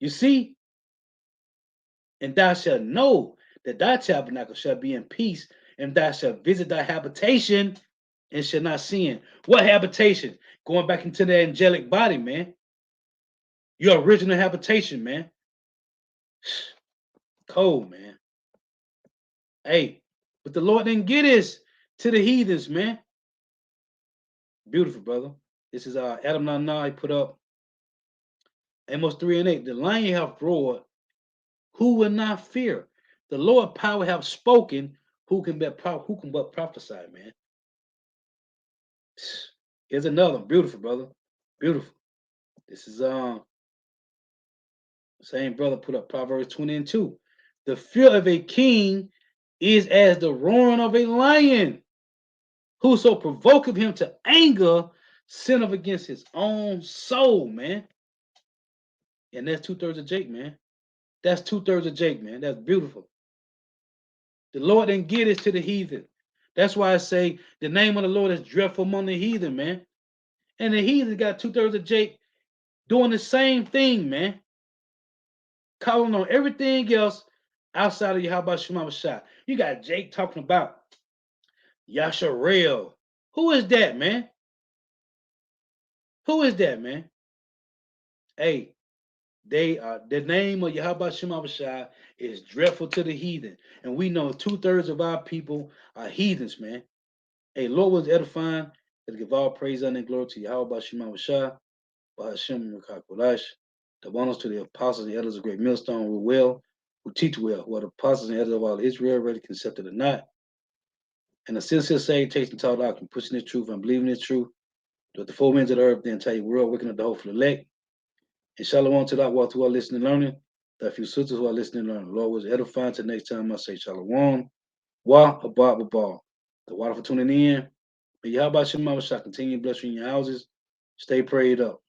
You see? And thou shalt know that thy tabernacle shall be in peace, and thou shalt visit thy habitation and shall not sin. What habitation? Going back into the angelic body, man. Your original habitation, man. Cold, man. Hey, but the Lord didn't get us to the heathens, man. Beautiful, brother. This is Adam Nana put up Amos 3 and 8. The lion hath roared, who will not fear? The Lord power have spoken, who can but prophesy, man. Here's another one. Beautiful, brother. Beautiful. This is same brother put up Proverbs 20 and 2. The fear of a king is as the roaring of a lion. Whoso provoketh him to anger sinneth against his own soul, man. And that's 2/3 of Jake, man. That's 2/3 of Jake, man. That's beautiful. The Lord didn't get us to the heathen. That's why I say the name of the Lord is dreadful among the heathen, man. And the heathen got 2/3 of Jake doing the same thing, man. Calling on everything else outside of Yahawashi. You got Jake talking about Yasharel. Who is that, man? Who is that, man? Hey, they are the name of Yahawashi is dreadful to the heathen. And we know 2/3 of our people are heathens, man. Hey, Lord was edifying. Let's give all praise and glory to Yahawashi, Bahasham, the honors to the apostles and elders of great millstone who well, who teach well, who are the apostles and elders of all Israel, ready, accepted or not. And the sincere say, tasting taught out, and pushing the truth and believing the truth, that the four winds of the earth, the entire world, waking up the hopeful elect. And shalom to that while who are listening and learning, that few sisters who are listening and learning. Lord was edifying. Till next time I say shalom. Wa abba ball. The water for tuning in. May Yahweh Shema continue to bless you in your houses. Stay prayed up.